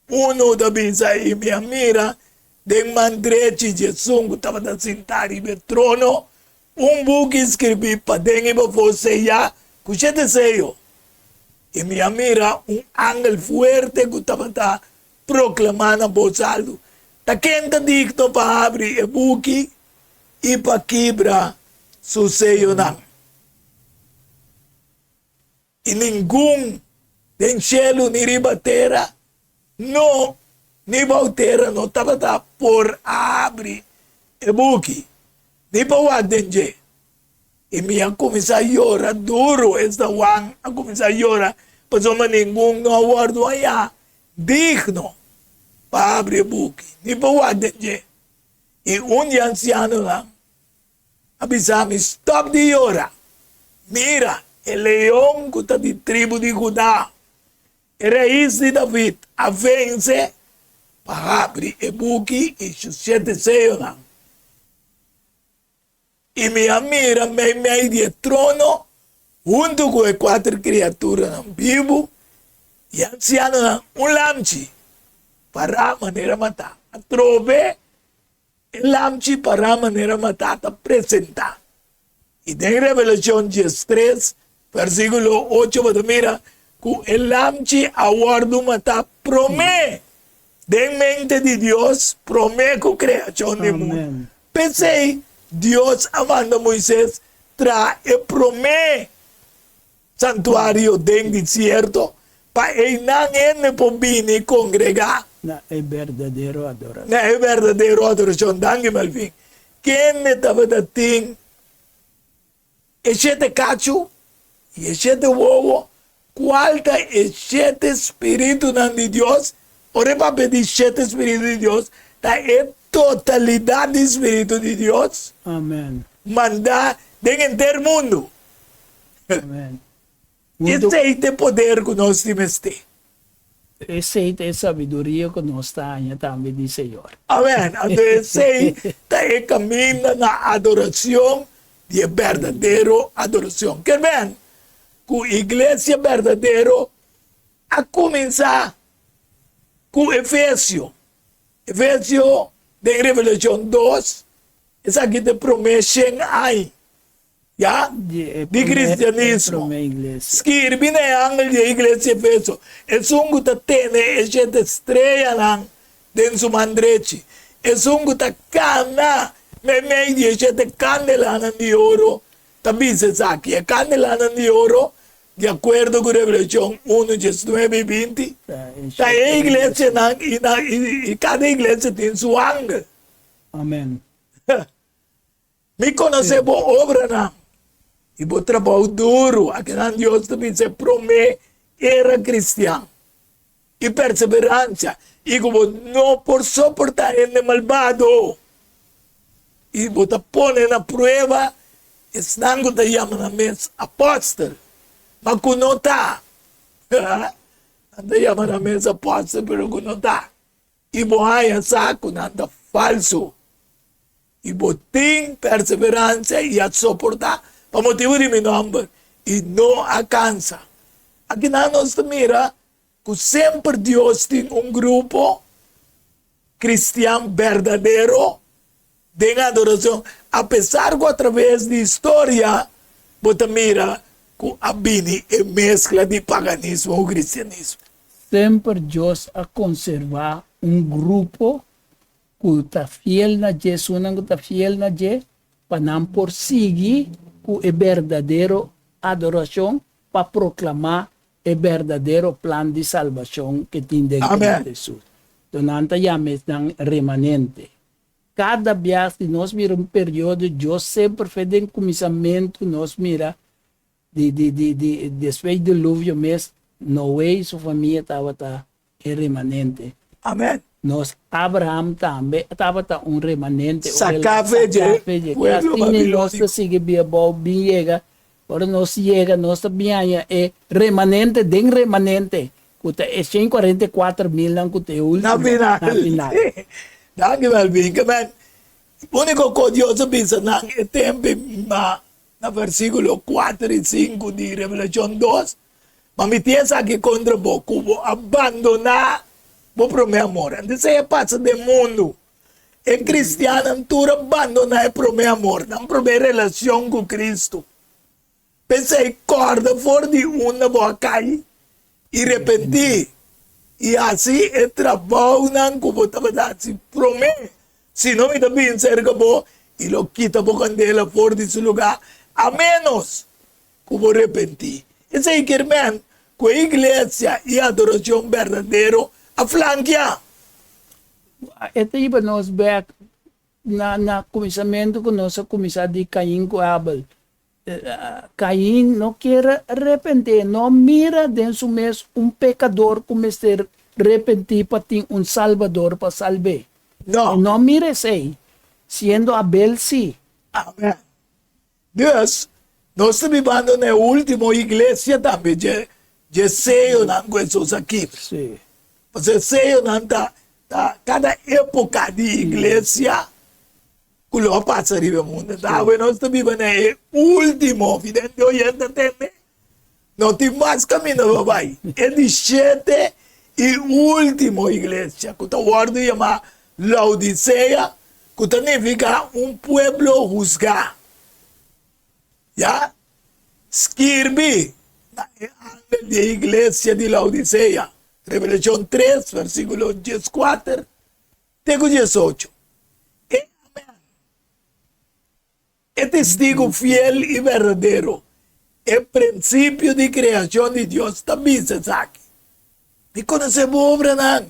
1 da Bisa e minha mira, de mandrete Jesus estava da sentare no trono, buco escrevi para dentro você já, cuchete seio. E minha mira, ángel fuerte que estava proclamando a voz alto. Tá quente digno para abrir o buco e para quebrar seu seio não. E nenhum den cielo ni riba terra, no, ni bau terra no estava por abrir o buco. Ni para o adenje. E minha começar a chorar duro, esta wang, a começar a chorar, passou mas nenhum no aguardo aí, digno, para abrir o buco. Ni para o adenje. E anciano lá, avisava, stop de chorar. Mira, o leão que está de tribo de Judá, o rei de David, a vence para abrir o buco e os 7 seios lá. E minha mira, meio de trono, junto com as 4 criaturas vivas, e anciano, lamchi, para a maneira matar. A trove, lamchi para a maneira matar, apresentar. E em Revelação 13, versículo 8, você mira, que o lamchi aguardo matar, promete, de mente de Deus, promete com a criação do mundo. Pensei, Deus amando Moisés tra e promete santuário dentro do deserto para ele não poder congregar. Na é verdadeiro adoração. Na é verdadeiro adoração. Danke Malvin. Quem estava da ting e 7 cacho e 7 ovo, qual é 7 espírito de Deus? Ora para pedir 7 espírito de Deus, tá é totalidade do Espírito de Deus. Amém. Mandar em inteiro mundo. Amém. Esse é o poder que nós temos. Esse é a sabedoria que nós temos também de Senhor. Amém. Então, esse é o caminho na adoração, de verdadeira adoração. Quer ver? Que a igreja verdadeira a começar com Efésio. Efésio de Revelação 2, essa aqui te promete aí, já? De cristianismo. Escreve na ângel da igreja de Efésio. É sungo ta tene, é gente estreia lá, dentro do mandrete. É sungo ta cana, meio de gente candelana de ouro. Também se sabe, é candelana de ouro, de acordo com Revelação 1, 19 e 20. A igreja, e cada igreja tem sua ângel. Amém. Me conhece boa obra, não. E vou trabalhar duro. Aqui não Deus também se promete, era cristão. E perseverança. E como não por suportar ele malvado. E vou te pôr na prova, estão que te chamam na mesa apóstolo. Mas que não está. Não te chamam na mesa apóstolo, mas que não está. E vou aí saco, nada falso. E vou ter perseverança e a suportar para motivo de meu nome. E não alcança. Aqui nós mira que sempre Deus tem grupo cristiano verdadeiro de adoração. Apesar que através da história, você mira que a bini é mescla de paganismo e cristianismo. Sempre Deus a conservar grupo que está fiel na Jesus, que está fiel na Jesus, para não prosseguir com a verdadeira adoração, para proclamar el verdadero plan de salvación que tiene Amén. Jesús. Donante llames dan remanente. Cada vez que nos mira um período, eu sempre fazendo começamento, nos mira, depois do dilúvio, mas Noé e sua família estavam remanente. Amén. Nós, Abraham também estava um remanente. Sacafe de pueblo babilônico. Nós sigue bem bom, bem chega. Agora nós chega, nós também é remanente, den remanente. Kuta é 144,000 lang kuta é último. Na final. Danke Melvin. Amen. Único curioso pensa na tempo na versículo 4 e 5 de Revelação 2. Mas me tinha aqui contra o cubo abandonar o primeiro amor. Antes é passa do mundo. É cristiano, tu abandonar o primeiro amor. Não primeira relação com Cristo. Pensei, corda fora de uma boa cair e arrependi. E assim é trabalho não como estava dando. Promete. Se não me dá bem cerca boa, e lo quita a candela fora desse lugar. A menos como arrependi. Esse é que irmão, com a igreja e a adoração verdadeira, a flanquear. Ito iba nós ver na começamento que nós começamos de Caim com Abel. Caim não quer arrepender, não mira dentro mesmo pecador como ser arrepentir para ter salvador para salvar. Não. Não mira assim, sendo Abel sim. Amém. Deus, nós estamos vivendo na última igreja também, de seio não com Jesus aqui. Sim. Porque seio não cada época de igreja, que lo passa no mundo. Então, nós estamos vivendo na última, vidente oyente entende? Não tem mais caminho, vai. É de 7 e última igreja, que o word chama Laodicea, que significa pueblo juzgar. Já? Escreve na igreja de Laodicea, Revelação 3, versículo 14, até 18. É testigo fiel e verdadeiro. É princípio de criação de Deus também se sabe. Me conhecemos obra não.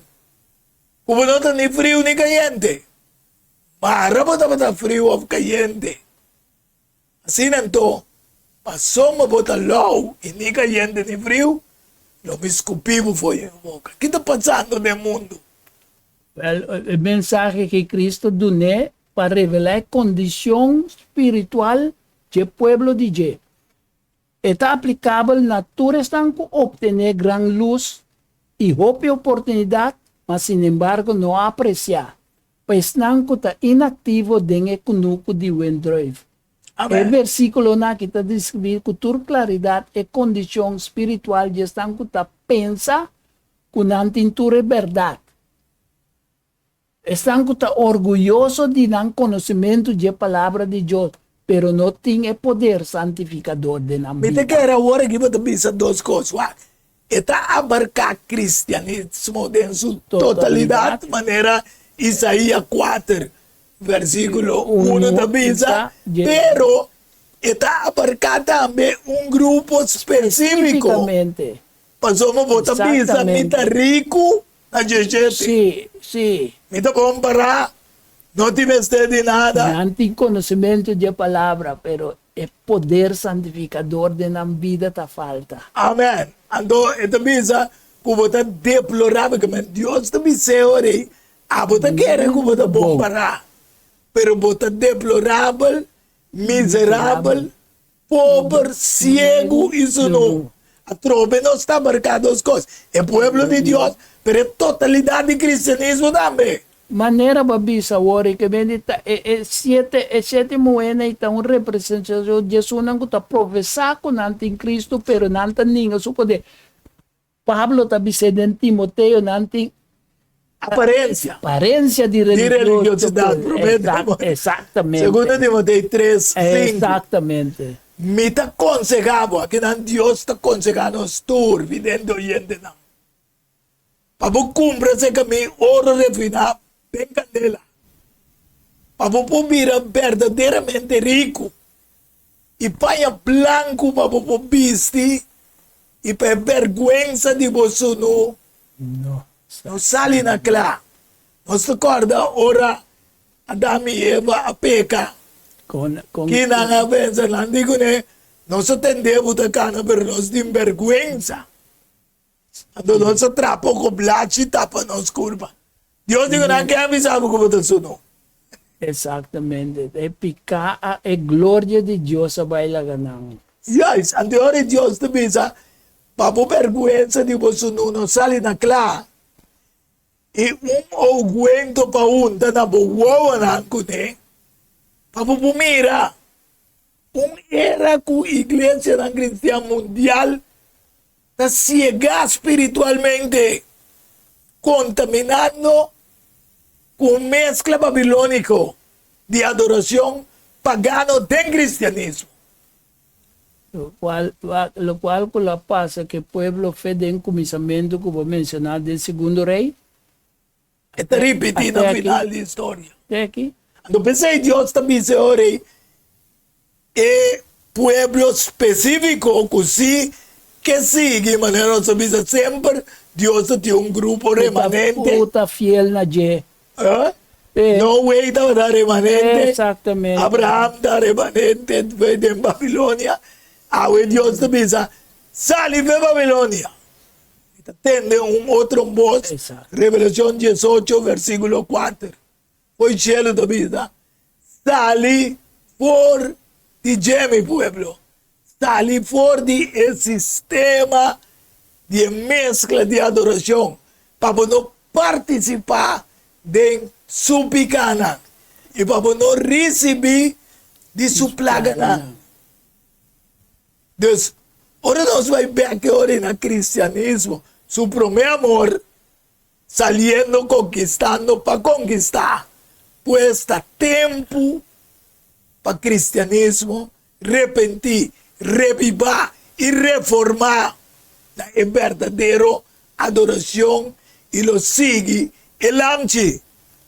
Como não está nem frio nem caliente. Mas a está frio ou caliente. Assim então, passamos a botar low e nem caliente nem frio, não me escupimos foi em boca. O que está passando no mundo? O mensagem que Cristo deu para revelar a condição espiritual do povo de Deus. Está aplicável na toda estanco obter grande luz e oportunidade, mas, sin embargo, não apreciar, pois estanco está inativo dentro do núcleo de Wendrive. O versículo que está descrito com toda claridade é condição espiritual de estanco está pensa com a tintura verdade. Estão orgulhosos de não conhecimento da palavra de Deus, pero não tem o poder santificador de na vida. Me que era hora que você pensa duas coisas. Está abarcar cristianismo em sua totalidade, de maneira Isaías 4, versículo 1 da Bíblia, pero está abarcar também grupo específico. Passamos a botar Bíblia, mita rico, na gente. Sim, sim. Mita comparar, não tiveste de nada. Não tem conhecimento da palavra, pero o poder santificador de na vida está falta. Amém. Então, esta Bíblia, que você deplorável, que Deus te disse, você quer que você comparar. Pero você deplorável, miserável, pobre, cego, isso não. A tropa não está marcada as coisas. É povo de Deus, pero é totalidade de cristianismo também. Maneira babisa agora que bendita sete moedas então representação de Jesus não está professar com em Cristo, pero não tem ninguém su poder. Pablo está dizendo em Timoteo não tem aparência de religiosidade. Exatamente. Segundo Timoteo 3, 5. Exatamente. Me está aconselhando, que Deus está aconselhando os tur, videndo oyente não. Para cumprir esse caminho, ouro refinado, bem candela. Para vir verdadeiramente rico. E paia branco para vestir e per vergüenza di vostro no, No. non sali na clá. Nós recorda ora Adam e Eva a peca. Con Que não pensa, não digo né, nós atendemos da cana per nós de vergüenza. Quando nós trapo com blachi tapa nos curva. Deus digo não quer avisar com o seu no. Exactamente. E pica a e gloria de Dios a baila ganang. Yes, ante ora Deus te bisa, papo vergüenza di vostro no, non sali na clá. E aguento pa unta na boa na kune. Papo pumira. Era ku iglesia na cristiana mundial está ciega espiritualmente, contaminando con mezcla babilónico de adoración pagano del cristianismo. Lo cual con la pasa que el pueblo fe de encomisamiento, como mencionado del segundo rey. Esta repetida Até final aqui. de historia. De aquí. Então pensei, Deus também se ore e pueblo específico que sigue, de maneira nossa vida sempre, Deus tem um grupo remanente. Puta fiel na je. Noé estava remanente. Exactamente. Abraham está remanente, veio de Babilônia. Aí Deus também diz, sale de Babilônia. Tende um outro voz, Exato. Revelação 18, versículo 4. Foi cielo da vida. Sali por de mi pueblo. Sali por de sistema de mezcla de adoração para não participar de su picana e para não receber de su plaga. Então, ora nós vamos ver que ora no cristianismo, su primeiro amor, saliendo, conquistando para conquistar. Pues está tempo para cristianismo repentir, revivar e reformar la verdadeira adoração e lo sigue el amchi,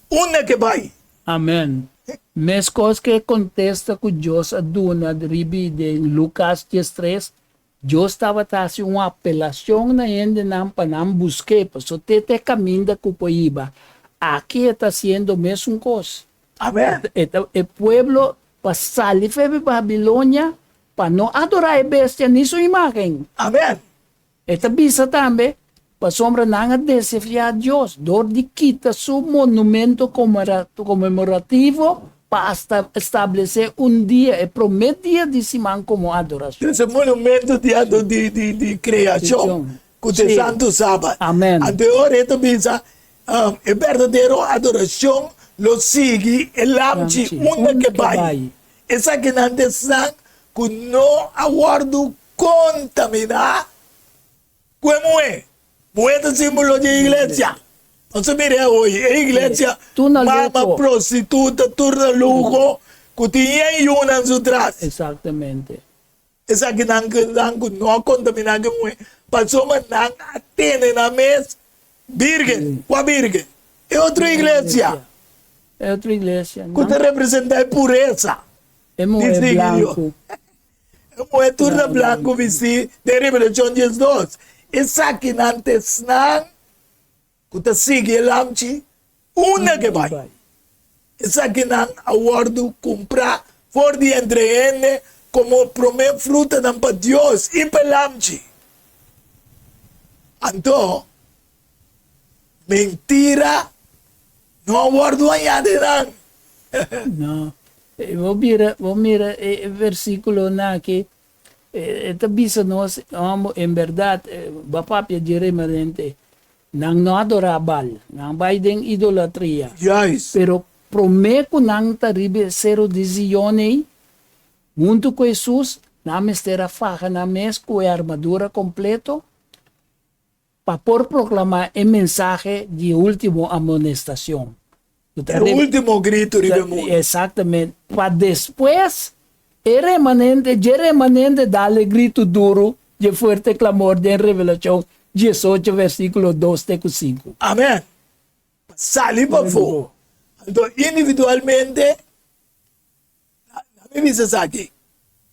una que vai. Amén. Mes cosas que contesta con Dios a Duna de Lucas 10:3, Dios estaba haciendo una apelación na gente nam panam busque, pues so te caminda cupoiba. Aquí está haciendo mesmo cosa. Amém. El pueblo para salir de Babilonia para no adorar a bestia ni su imagen. Amém. Esta bisa también para sombra nanga desafiar a Dios, dor de quita su monumento conmemorativo para establecer un día, el primer día de semana como adoración. Esse monumento de criação, com o Sim. Santo Sábado. Amém. Anterior, então, pensa, a verdadeira adoração lo sigue el amchi, Amchi, una que vai. Essa que não está com não aguardo contaminar, como é? Moeda símbolo de igreja. Você mira hoje, a igreja, Tuna mama lujo. prostituta, turna lujo, que tinha em anos atrás. Exactamente. Essa que não contaminar como é. Passou uma não atende na mesa, virgem, com a virgem. É outra igreja. Es otra iglesia. ¿no? Que te representa a pureza. Es mujer Dice blanco. Como é turna blanco vestido de Revelação 12. Essa que não te snan, que te sigue el amchi, una que vai. Essa que não aguardo comprar for de entre ele como primeira fruta não para Deus e para el amchi. Então, mentira, não aguardo añade não. No. Vos mira el versículo na que esta bisa nos en verdad bapapia diremente nang no adorabal, nang baiden idolatria. Yes. Pero prometo nang taribe zero decisione junto com Jesus na mestera faja na mes com a armadura completo para por proclamar el mensaje de último amonestación. É o último grito de mundo. Exatamente. Para depois, el remanente dale grito duro de fuerte clamor de Revelación 18, versículo 2 e 5. Amém. Sali para fora. Então, individualmente, não me diz aqui.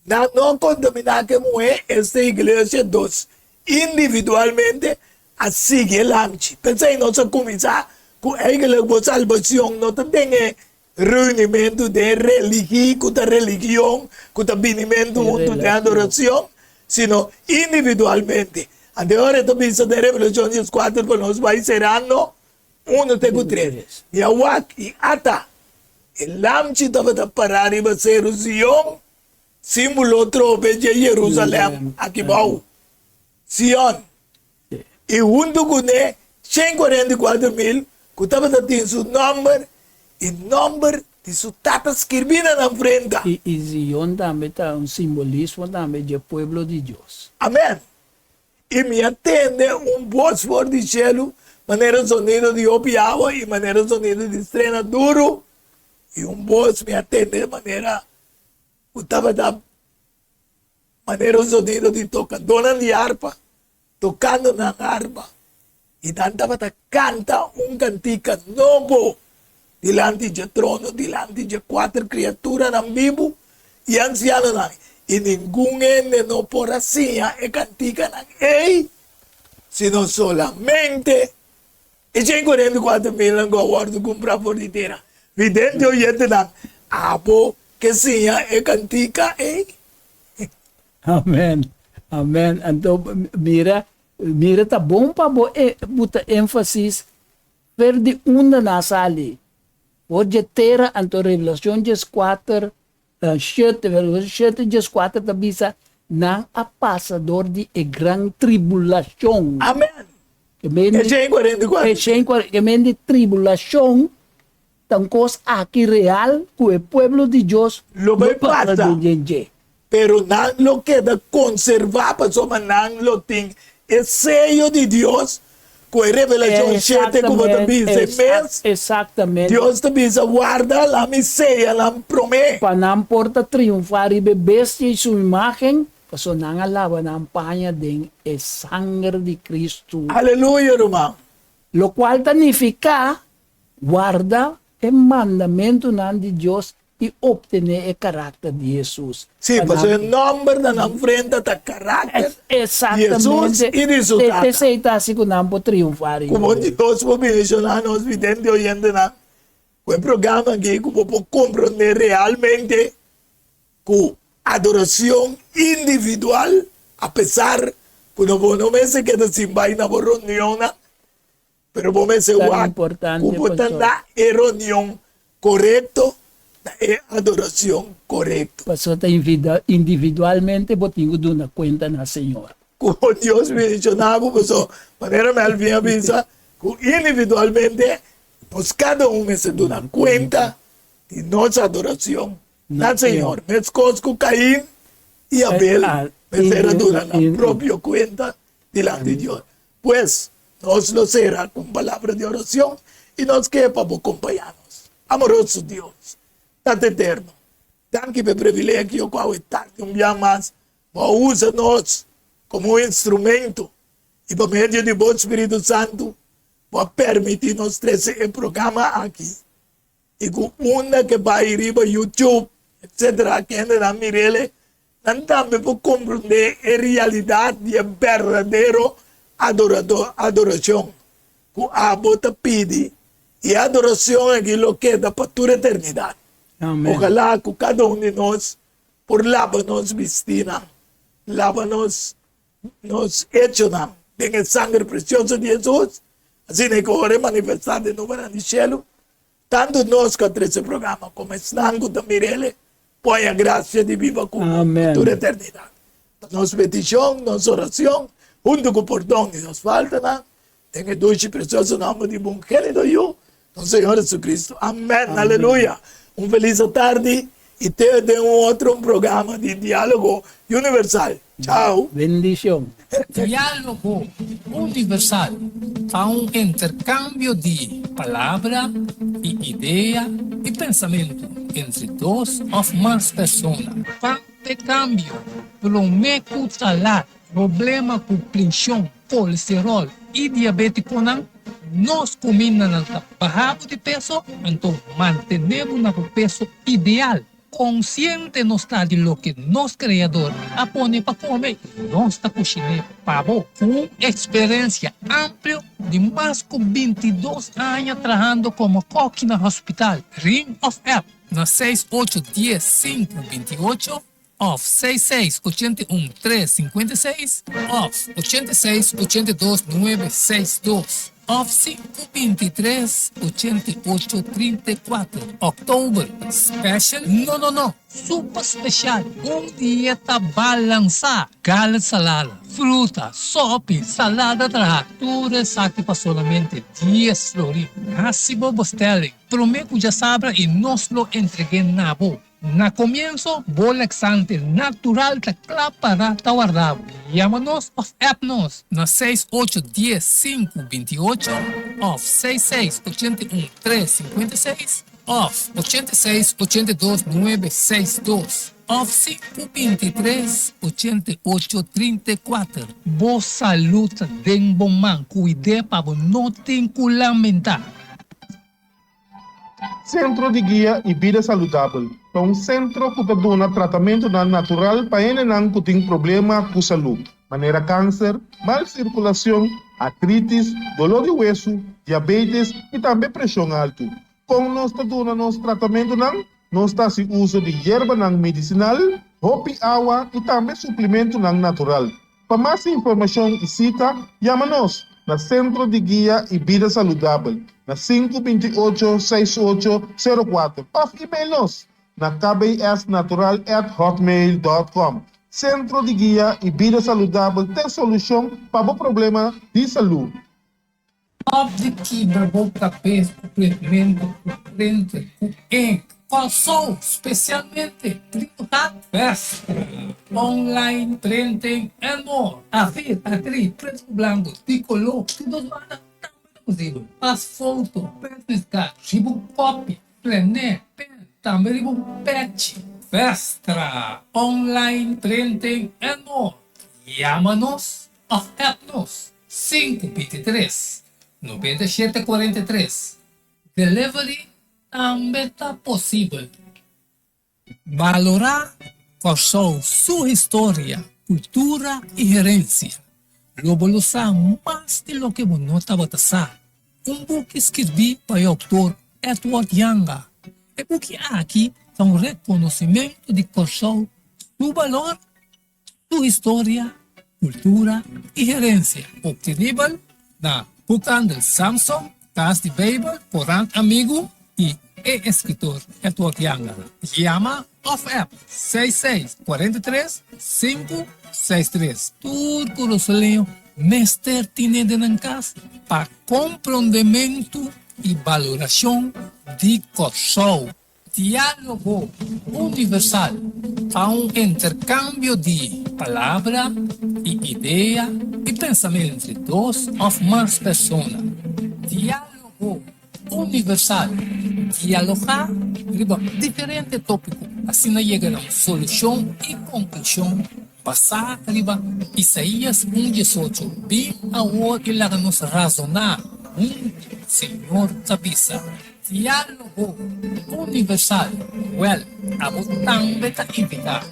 Não contaminar que é esta igreja dos individualmente a seguir lamchi. Pensei nós a começar com a salvação, não tem reunimento de religião, com o binimento de adoração, sino individualmente. Agora eu penso de Revolução 4 para nós vai ser ano 1 até 3. E a Wak e Ata, o lamchi estava a parar e vai ser o Sion, símbolo trope de Jerusalém, aqui bom. Sion. E junto com ele, 144.000, que estava a ter seu número, e número de sua tata escrevida na frente. E Zion também está simbolismo também de pueblo de Deus. Amém. E me atende fósforo de cielo, maneira sonido de opiágua e maneira sonido de estrena duro. E voz me atende de maneira, estava da maneira sonido de tocadora de harpa, tocando na harpa. E estava a cantar cantica novo, diante do trono, diante de 4 criaturas no vivo e ancianos. E nenhum ende não por assim e cantica não sino solamente e 144.000 não guardo comprar por inteira. Vidente o yete não, abo que sim e cantica Amém. Amém. Então, mira, tá bom para botar ênfase de uma nasa ali. Hoje terá então Revelação 4, 7, 4 da bisa na a passador de gran tribulação. Amém. Que men E 144. que men de tribulação, tão coisa aqui real que o pueblo de Deus Lo vai passa passar. de gente. Pero não lo queda conservar, mas não lo tem. É sello de Deus, com a Revelação 7, como também diz, mês, Exatamente. Deus também guarda a miséria, a promessa. Para não porta triunfar e bestia e sua imagem, porque não alaba na panha de sangue de Cristo. Aleluia, irmão. Lo cual significa guarda o mandamento de Deus e obtener o caráter de Jesus. Sim, mas o nome da frente está caráter. Exatamente. Jesus e resultado. Te aceita assim que não pode triunfar. Como Deus vai mencionar nos videntes oyentes, o programa aqui, como pode compreender realmente que adoração individual, apesar que não me se queda sin vaina por reunião, pero vos se Tan guarda, importante, como pastor. dar reunião correcto, é adoração correcto. Pastor, individualmente, eu tenho de uma conta na Senhora. Como Deus mencionava, pues, maneira me alvin avisa, que individualmente, nós cada se dá conta de nossa adoração na Senhor. Mesmo coisa que Caim e Abel, me será dura na própria conta diante de Deus. Pues, nós lo será com palavra de oração e nós que para acompanhar-nos. Amoroso Deus, Tata eterno, danke pelo privilégio qual é tarde dia mais, usa-nos como instrumento e por meio de bom Espírito Santo, para permitir-nos trazer o programa aqui. E com uma que vai ir para YouTube, etc., que ainda não me ele, não também para compreender a realidade de verdadeiro adoração. Que a bota pede, e a adoração é aquilo que é da para toda a eternidade. Amém. Ojalá que cada de nós, por lava-nos vestina, lava-nos hecho, tem o sangue precioso de Jesus, assim que agora manifestado no do céu, tanto nós que esse programa, como estão com Mirele, põe a graça de viva com Amém. toda a eternidade. Nossa petição, nossa oração, junto com o perdão que nos falta, tem o doce precioso nome de bom querido eu, do Senhor Jesus Cristo. Amém. Aleluia. Feliz tarde e te outro programa de diálogo universal. Tchau. Bendição. Diálogo universal há intercâmbio de palavra e ideia e pensamento entre duas ou mais pessoas. Para câmbio, prometo salar, problema com pressão, colesterol e diabetes, nós combinamos barrado de peso, então mantenemos o peso ideal. consciente nos está de lo que nos criador apone para comer. Nossa cozinha pavo com experiência ampla de mais de 22 anos trabalhando como coque no hospital. Ring of App na 6810-528 of 6681-356 of 8682-962 of 523-8834. October Special? No. Super special. Dia tá balançar. Gala de salada, fruta, sopa, salada tratura, saque para solamente 10 florins. Hasibo Bostelling. Prometo já sabra e nos lo entregué na boa. Na comienzo, laxante natural da para guardado. Llámanos of Appnos na 6810-528 of 6681-356 of 8682-962 of 523-8834. Boa saúde, den bom man, cuide para não ter que lamentar. Centro de Guia e Vida Saudável é um centro que dá tratamento natural para quem que tem problema com saúde, maneira câncer, mal circulação, artrites, dolor de hueso, diabetes e também pressão alta. Com nós dando nosso tratamento, nós está se uso de erva medicinal, hopi água e também suplemento natural. Para mais informação e cita, chama-nos na Centro de Guia e Vida Saudável, na 528-6804. Ou e-mail-nos na kbsnatural@hotmail.com. Centro de Guia e Vida Saudável tem solução para o problema de saúde. Óbvio que o tapete, complemento, frente, calçou, especialmente, festa, online, printing, and more. Afir, atriz, preto branco, tricolor, tudo nada, possível. As fotos, pescar, ribo copy, plené, pen, também ribo patch. Festa, online, printing, and more. Chama-nos of Appnos, 523-9743. Delivery também está possível. Valorar qual sua história, cultura e herência. Globalizar mais de lo que você estava a pensar. Book escrevi para o autor Edward Yanga. E book aqui é reconhecimento de qual seu valor, sua história, cultura e herência. Obtenível na Bookhandel Samsung, Casa de Babel, Porant Amigo e escritor Edward Yanga. Llama of App 6643-563. Tudo brasileiro, mestre tinente na casa para compreendimento e valoração de corso. Diálogo universal a intercâmbio de palavra e ideia e pensamento entre duas ou mais pessoas. Diálogo universal. Dialogar sobre diferentes tópicos. Assim chega a uma solução e conclusão. Passar riba Isaías 1:18. Bem a hora que lá nos razonar. Senhor Tabisa. Diálogo universal. Well, abo também está invitado.